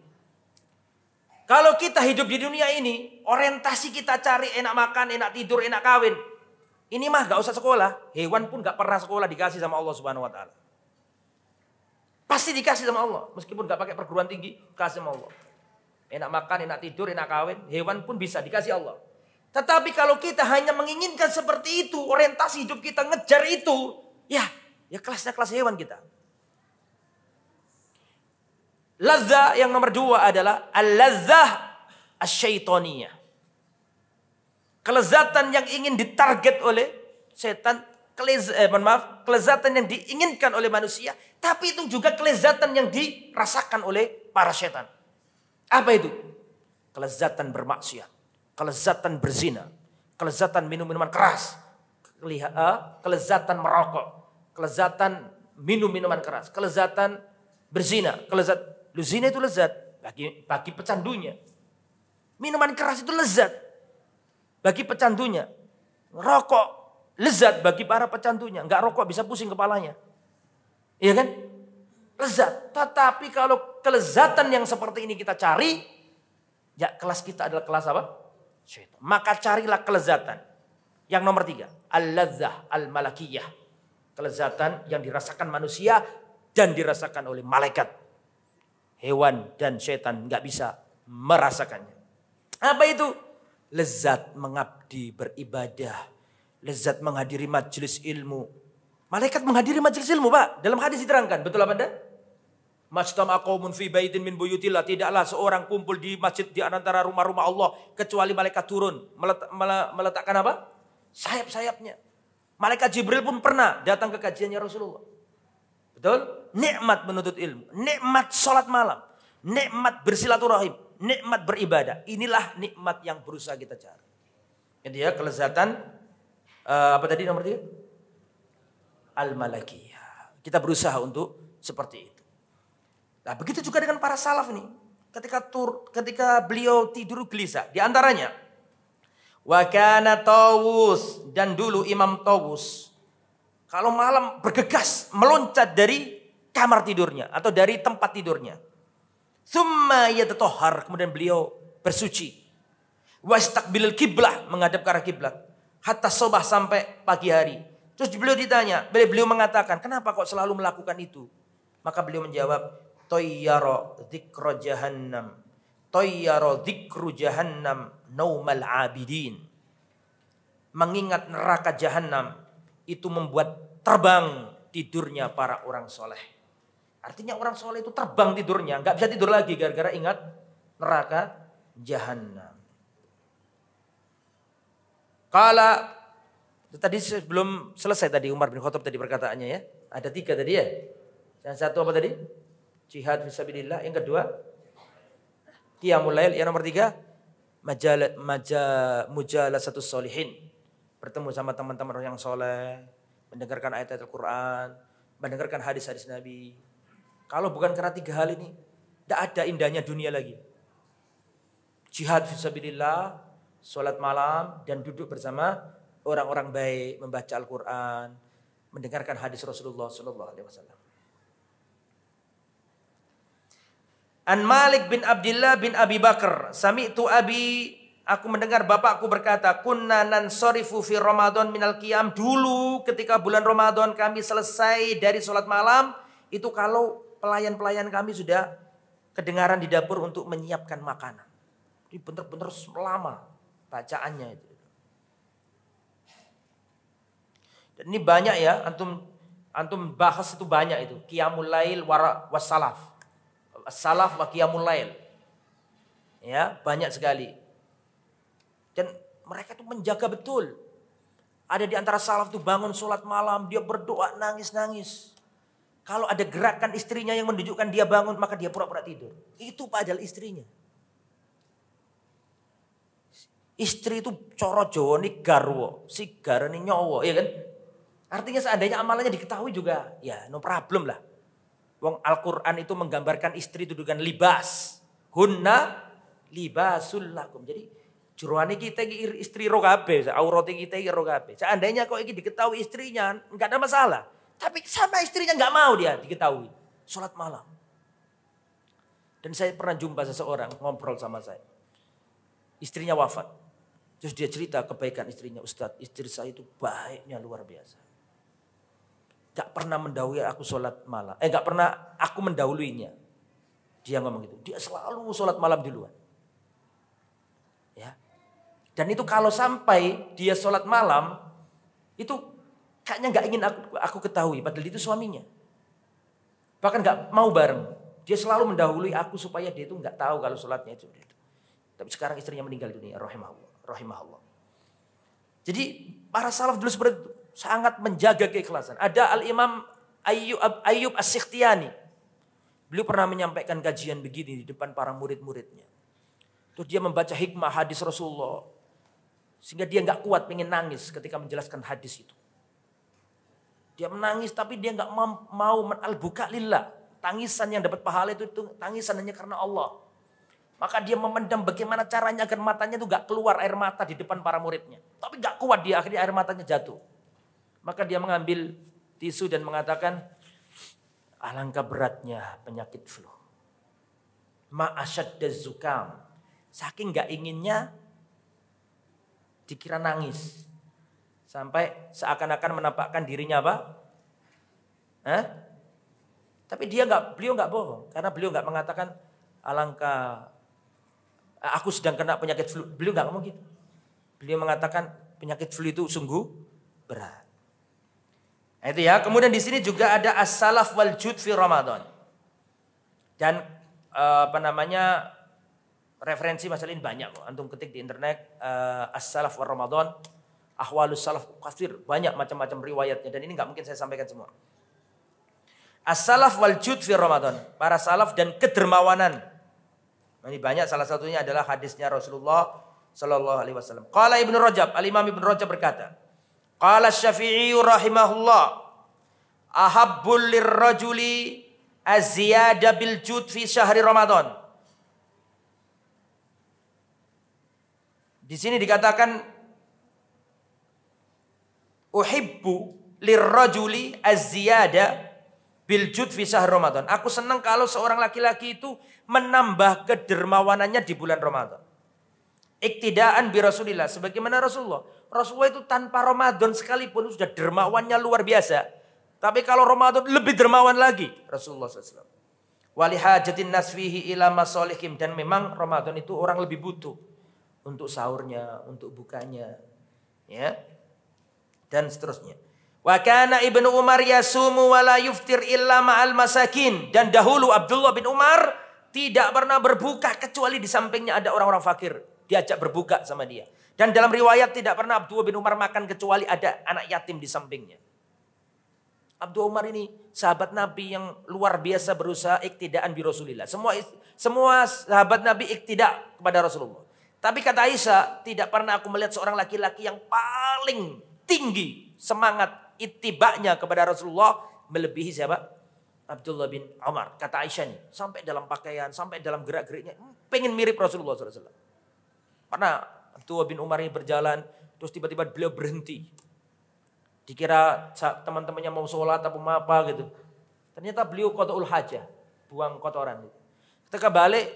Kalau kita hidup di dunia ini, orientasi kita cari enak makan, enak tidur, enak kawin. Ini mah gak usah sekolah. Hewan pun gak pernah sekolah dikasih sama Allah Subhanahu Wa Taala. Pasti dikasih sama Allah. Meskipun gak pakai perguruan tinggi, kasih sama Allah. Enak makan, enak tidur, enak kawin. Hewan pun bisa dikasih Allah. Tetapi kalau kita hanya menginginkan seperti itu, orientasi hidup kita ngejar itu, ya kelasnya kelas hewan kita. Lazah yang nomor 2 adalah al-lazah asy-syaitoniyah. Kelezatan yang ingin ditarget oleh setan, kelezatan yang diinginkan oleh manusia, tapi itu juga kelezatan yang dirasakan oleh para setan. Apa itu? Kelezatan bermaksiat, kelezatan berzina, kelezatan minum minuman keras, kelezatan merokok, kelezatan minum minuman keras, kelezatan berzina, zina itu lezat bagi pecandunya. Minuman keras itu lezat bagi pecandunya. Rokok lezat bagi para pecandunya. Enggak rokok bisa pusing kepalanya. Iya kan? Lezat. Tetapi kalau kelezatan yang seperti ini kita cari, ya kelas kita adalah kelas apa? Syaitan. Maka carilah kelezatan. Yang nomor 3, al-ladzah al-malakiyah. Kelezatan yang dirasakan manusia dan dirasakan oleh malaikat. Hewan dan syaitan enggak bisa merasakannya. Apa itu? Lezat mengabdi beribadah. Lezat menghadiri majelis ilmu. Malaikat menghadiri majelis ilmu, Pak. Dalam hadis diterangkan. Betul apa enggak? Majtama qaumun fi baitin min buyutillah, tidaklah seorang kumpul di masjid di antara rumah-rumah Allah kecuali malaikat turun meletakkan apa? Sayap-sayapnya. Malaikat Jibril pun pernah datang ke kajiannya Rasulullah. Betul? Nikmat menuntut ilmu, nikmat sholat malam, nikmat bersilaturahim, nikmat beribadah. Inilah nikmat yang berusaha kita cari. Jadi ya, kelezatan apa tadi nomor 3? Al-malakiyah. Kita berusaha untuk seperti itu. Nah, begitu juga dengan para salaf nih. Ketika beliau tidur gelisah, di antaranya wa kana Tawus, dan dulu Imam Tawus kalau malam bergegas meloncat dari kamar tidurnya atau dari tempat tidurnya. Tsumma yatatahhar, kemudian beliau bersuci. Wastaqbilul kiblah, menghadap ke arah kiblat. Hatta sobah, sampai pagi hari. Terus beliau ditanya, beliau mengatakan, kenapa kok selalu melakukan itu? Maka beliau menjawab, Toyyara dzikra jahannam. Toyyara dzikru jahannam naumal abidin. Mengingat neraka jahannam itu membuat terbang tidurnya para orang soleh. Artinya orang soleh itu terbang tidurnya, nggak bisa tidur lagi gara-gara ingat neraka jahannam. Kala tadi sebelum selesai tadi Umar bin Khattab tadi perkataannya ya, ada 3 tadi ya. Yang satu apa tadi? Jihad fisabilillah. Yang kedua qiyamul lail. Yang nomor 3 mujalasatus sholihin. Bertemu sama teman-teman yang soleh, mendengarkan ayat-ayat Al-Quran, mendengarkan hadis-hadis Nabi. Kalau bukan karena 3 hal ini, tidak ada indahnya dunia lagi. Jihad fisabilillah, sholat malam, dan duduk bersama orang-orang baik, membaca Al-Quran, mendengarkan hadis Rasulullah SAW. An Malik bin Abdullah bin Abi Bakar, sami'tu abi, aku mendengar bapakku berkata, kunna nansarifu fi Ramadan minal qiyam. Dulu ketika bulan Ramadan kami selesai dari sholat malam, itu kalau pelayan-pelayan kami sudah kedengaran di dapur untuk menyiapkan makanan. Ini benar-benar lama bacaannya itu. Dan ini banyak ya, antum bahas itu banyak itu. Qiyamul lail wassalaf. Salaf wa qiyamul lail. Ya, banyak sekali. Dan mereka itu menjaga betul. Ada di antara salaf tuh bangun sholat malam, dia berdoa nangis-nangis. Kalau ada gerakan istrinya yang menunjukkan dia bangun, maka dia pura-pura tidur. Itu padahal istrinya. Istri itu coro Jawa ini garwo, sigar ini nyowo, ya kan? Artinya seandainya amalannya diketahui juga, ya no problem lah. Wong Al-Quran itu menggambarkan istri itu dengan libas. Hunna libasul lakum. Jadi juruani kita istri rokabe, aurati kita rokabe. Seandainya kok ini diketahui istrinya, enggak ada masalah. Tapi sama istrinya enggak mau dia diketahui. Sholat malam. Dan saya pernah jumpa seseorang ngobrol sama saya. Istrinya wafat. Terus dia cerita kebaikan istrinya. Ustadz, istri saya itu baiknya luar biasa. Gak pernah mendahului aku sholat malam. Gak pernah aku mendahuluinya. Dia ngomong gitu. Dia selalu sholat malam duluan. Ya. Dan itu kalau sampai dia sholat malam, itu kayaknya gak ingin aku ketahui. Padahal itu suaminya. Bahkan gak mau bareng. Dia selalu mendahului aku supaya dia itu gak tahu kalau sholatnya itu. Tapi sekarang istrinya meninggal dunia. Rahimahullah. Jadi para salaf dulu seperti itu. Sangat menjaga keikhlasan. Ada Al-Imam Ayyub As-Sikhtiyani. Beliau pernah menyampaikan kajian begini di depan para murid-muridnya. Terus dia membaca hikmah hadis Rasulullah. Sehingga dia gak kuat pengen nangis ketika menjelaskan hadis itu. Dia menangis tapi dia gak mau al-buka lillah. Tangisan yang dapat pahala itu tangisan hanya karena Allah. Maka dia memendam bagaimana caranya agar matanya itu gak keluar air mata di depan para muridnya. Tapi gak kuat dia, akhirnya air matanya jatuh. Maka dia mengambil tisu dan mengatakan, alangkah beratnya penyakit flu. Ma'asyaddaz zukam. Saking gak inginnya dikira nangis. Sampai seakan-akan menampakkan dirinya apa? Tapi beliau gak bohong. Karena beliau gak mengatakan alangkah aku sedang kena penyakit flu. Beliau gak ngomong gitu. Beliau mengatakan penyakit flu itu sungguh berat. Itu ya. Kemudian di sini juga ada as-salaf wal jud fi Ramadan. Dan referensi masalah ini banyak kok. Antum ketik di internet As-Salaf wa Ramadan, Ahwalus Salaf Katsir, banyak macam-macam riwayatnya dan ini nggak mungkin saya sampaikan semua. As-Salaf wal Jud fi Ramadan, para salaf dan kedermawanan. Ini banyak, salah satunya adalah hadisnya Rasulullah sallallahu alaihi wasallam. Qala Ibnu Rajab, Al-Imam Ibnu Rajab berkata, qala Syafi'i rahimahullah, ahabbul lirrajuli az-ziyada bil jud fi syahri Ramadan. Di sini dikatakan uhibbu lirrajuli az-ziyada bil jud fi syahr Ramadan. Aku senang kalau seorang laki-laki itu menambah kedermawanannya di bulan Ramadan. Iktidaan bi Rasulillah, sebagaimana Rasulullah. Rasulullah itu tanpa Ramadan sekalipun sudah dermawannya luar biasa. Tapi kalau Ramadan lebih dermawan lagi Rasulullah SAW. Walihajatin nasfihi ila masolihim, dan memang Ramadan itu orang lebih butuh untuk sahurnya, untuk bukanya, ya, dan seterusnya. Wa kana Ibnu Umar yasumu wa la yuftir illa ma'al masakin, dan dahulu Abdullah bin Umar tidak pernah berbuka kecuali di sampingnya ada orang-orang fakir, diajak berbuka sama dia. Dan dalam riwayat tidak pernah Abdullah bin Umar makan kecuali ada anak yatim di sampingnya. Abdullah Umar ini sahabat Nabi yang luar biasa berusaha iktidaan bi Rasulillah. Semua sahabat Nabi iktidak kepada Rasulullah. Tapi kata Aisyah, tidak pernah aku melihat seorang laki-laki yang paling tinggi semangat ittiba'nya kepada Rasulullah melebihi siapa? Abdullah bin Umar. Kata Aisyah nih, sampai dalam pakaian, sampai dalam gerak-geriknya, pengen mirip Rasulullah SAW. Karena Abdullah bin Umar ini berjalan, terus tiba-tiba beliau berhenti. Dikira teman-temannya mau sholat atau mau apa gitu. Ternyata beliau qada'ul hajah, buang kotoran. Ketika balik,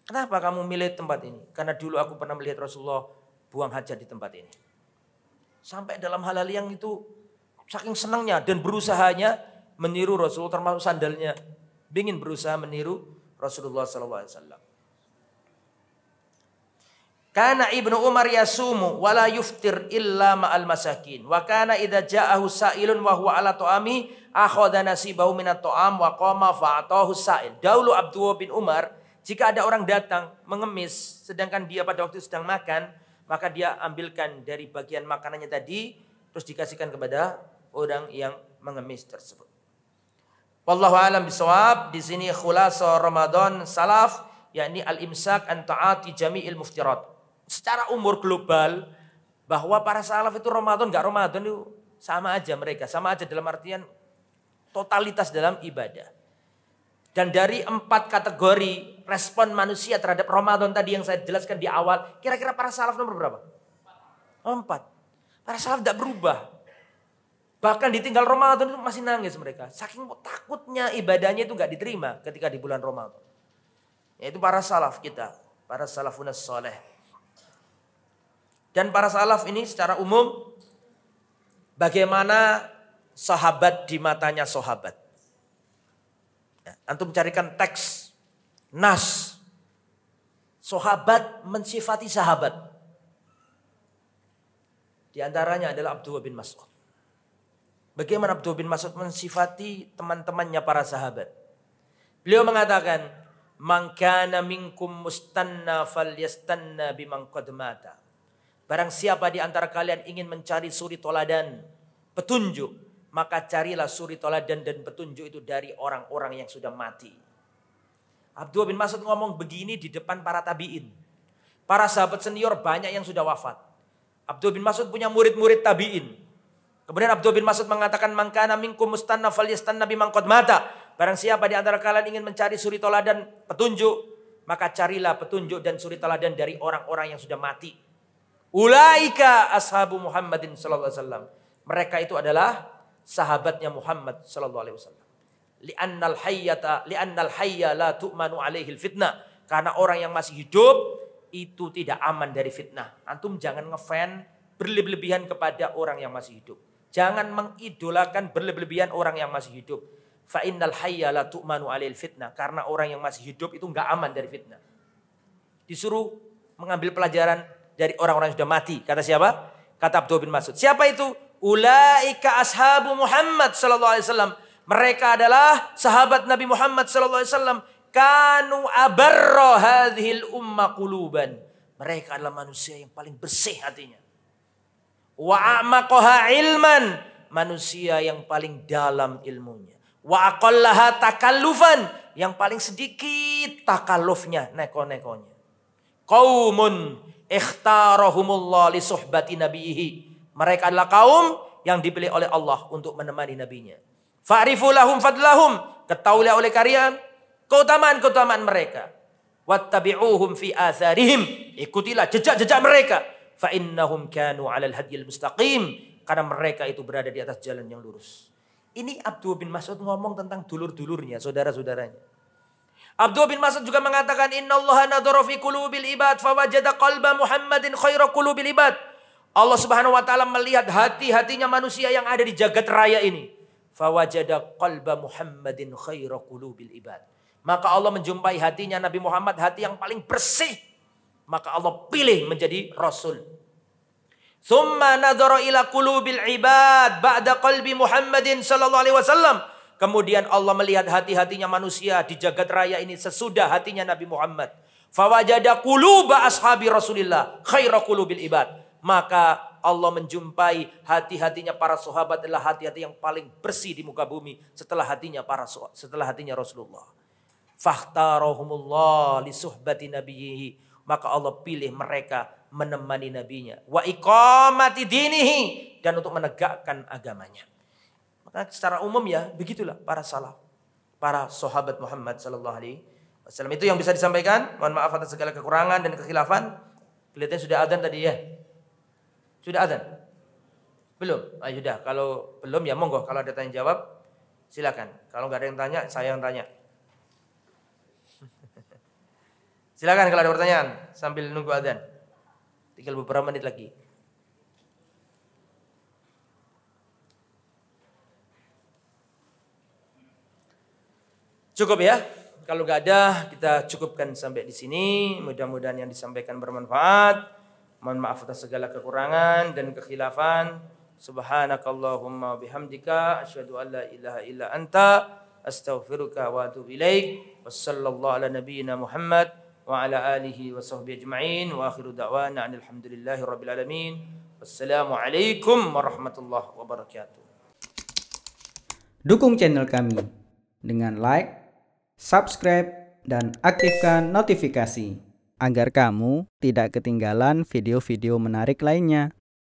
kenapa kamu milih tempat ini? Karena dulu aku pernah melihat Rasulullah buang hajat di tempat ini. Sampai dalam hal-hal yang itu saking senangnya dan berusahanya meniru Rasulullah, termasuk sandalnya. Ingin berusaha meniru Rasulullah SAW. Kana Ibnu Umar yasumu wa la yuftir illa ma'al masakin. Wa kana idza ja'ahu sa'ilun wa huwa ala ta'ami akhadha nasibahu minat ta'am wa qama fa'atahu sa'il. Dahulu Abdullah bin Umar, jika ada orang datang mengemis sedangkan dia pada waktu sedang makan, maka dia ambilkan dari bagian makanannya tadi terus dikasihkan kepada orang yang mengemis tersebut. Wallahu a'lam bishawab. Di sini khulasa Ramadan salaf, yakni al-imsak an ta'ati jami'il muftirat. Secara umur global bahwa para salaf itu Ramadan enggak Ramadan itu sama aja mereka, sama aja dalam artian totalitas dalam ibadah. Dan dari 4 kategori respon manusia terhadap Ramadan tadi yang saya jelaskan di awal, kira-kira para salaf nomor berapa? 4. Para salaf tidak berubah. Bahkan ditinggal Ramadan itu masih nangis mereka. Saking takutnya ibadahnya itu enggak diterima ketika di bulan Ramadan. Yaitu para salaf kita, para salafunas saleh. Dan para salaf ini secara umum bagaimana sahabat di matanya sahabat. Antum carikan teks, nas, sahabat mensifati sahabat. Di antaranya adalah Abdullah bin Mas'ud. Bagaimana Abdullah bin Mas'ud mensifati teman-temannya para sahabat. Beliau mengatakan, "Man kana minkum mustanna falyastanna biman qad mata." Barang siapa di antara kalian ingin mencari suri toladan, petunjuk, maka carilah suri toladan dan petunjuk itu dari orang-orang yang sudah mati. Abdullah bin Mas'ud ngomong begini di depan para tabi'in. Para sahabat senior banyak yang sudah wafat. Abdullah bin Mas'ud punya murid-murid tabi'in. Kemudian Abdullah bin Mas'ud mengatakan, "Man kana minkum mustanna falyastanna biman qad mata." Barang siapa di antara kalian ingin mencari suri toladan, petunjuk, maka carilah petunjuk dan suri toladan dari orang-orang yang sudah mati. Ulaika ashabu Muhammadin sallallahu alaihi wasallam. Mereka itu adalah sahabatnya Muhammad sallallahu alaihi wasallam. Li'annal hayya la tu'manu alaihil fitnah. Karena orang yang masih hidup itu tidak aman dari fitnah. Antum jangan ngefan berlebihan kepada orang yang masih hidup. Jangan mengidolakan berlebihan orang yang masih hidup. Fa innal hayya la tu'manu alaihil fitnah. Karena orang yang masih hidup itu enggak aman dari fitnah. Disuruh mengambil pelajaran dari orang-orang yang sudah mati. Kata siapa? Kata Abdullah bin Mas'ud. Siapa itu? Ulaika ashabu Muhammad sallallahu alaihi wasallam. Mereka adalah sahabat Nabi Muhammad sallallahu alaihi wasallam. kanu abarra hadhil umma quluban. Mereka adalah manusia yang paling bersih hatinya. Wa a'maqaha ilman, manusia yang paling dalam ilmunya. Wa aqallaha takallufan, yang paling sedikit takallufnya, neko-nekonya. Qaumun ikhtarahumullah li suhbati nabiyhi. Mereka adalah kaum yang dipilih oleh Allah untuk menemani nabinya. Fa'rifu lahum fadlahum, ketahuilah oleh kalian keutamaan-keutamaan mereka. Wattabi'uhum fi atharihim, ikutilah jejak-jejak mereka. Fa innahum kanu 'alal hadiyil mustaqim, karena mereka itu berada di atas jalan yang lurus. Ini Abdullah bin Mas'ud ngomong tentang dulur-dulurnya, saudara-saudaranya. Abdullah bin Mas'ud juga mengatakan, innallaha nadhara fi qulubil ibad fawajada qalba Muhammadin khaira qulubil ibad. Allah Subhanahu wa taala melihat hati-hatinya manusia yang ada di jagat raya ini. Fawajada qalba Muhammadin khaira qulubil ibad. Maka Allah menjumpai hatinya Nabi Muhammad, hati yang paling bersih. Maka Allah pilih menjadi Rasul. Thumma nadhara ila qulubil ibad ba'da qalbi Muhammadin sallallahu alaihi wasallam. Kemudian Allah melihat hati-hatinya manusia di jagat raya ini sesudah hatinya Nabi Muhammad. Fawajada quluba ashabi Rasulillah khaira qulubil ibad. Maka Allah menjumpai hati-hatinya para sahabat adalah hati-hati yang paling bersih di muka bumi setelah hatinya Rasulullah. Fakhtarahumullah li suhbati nabiyhi. Maka Allah pilih mereka menemani nabinya. Wa iqamati dinihi, dan untuk menegakkan agamanya. Maka secara umum ya begitulah para salaf, para sahabat Muhammad sallallahu alaihi wasallam. Itu yang bisa disampaikan. Mohon maaf atas segala kekurangan dan kekhilafan. Kelihatannya sudah adzan tadi ya. Sudah adzan? Belum? Ayo sudah. Kalau belum ya monggo. Kalau ada tanya jawab silakan. Kalau nggak ada yang tanya, saya yang tanya. Silakan kalau ada pertanyaan sambil nunggu adzan. Tinggal beberapa menit lagi. Cukup ya. Kalau nggak ada, kita cukupkan sampai di sini. Mudah-mudahan yang disampaikan bermanfaat. Mohon maaf atas segala kekurangan dan kekhilafan. Subhanakallahumma bihamdika asyhadu an la ilaha illa anta astaghfiruka wa atubu ilaik. Wassallallahu ala nabiyyina Muhammad wa ala alihi wa sahbihi ajma'in wa akhiru da'wana alhamdulillahi rabbil alamin. Wassalamualaikum warahmatullahi wabarakatuh. Dukung channel kami dengan like, subscribe, dan aktifkan notifikasi agar kamu tidak ketinggalan video-video menarik lainnya.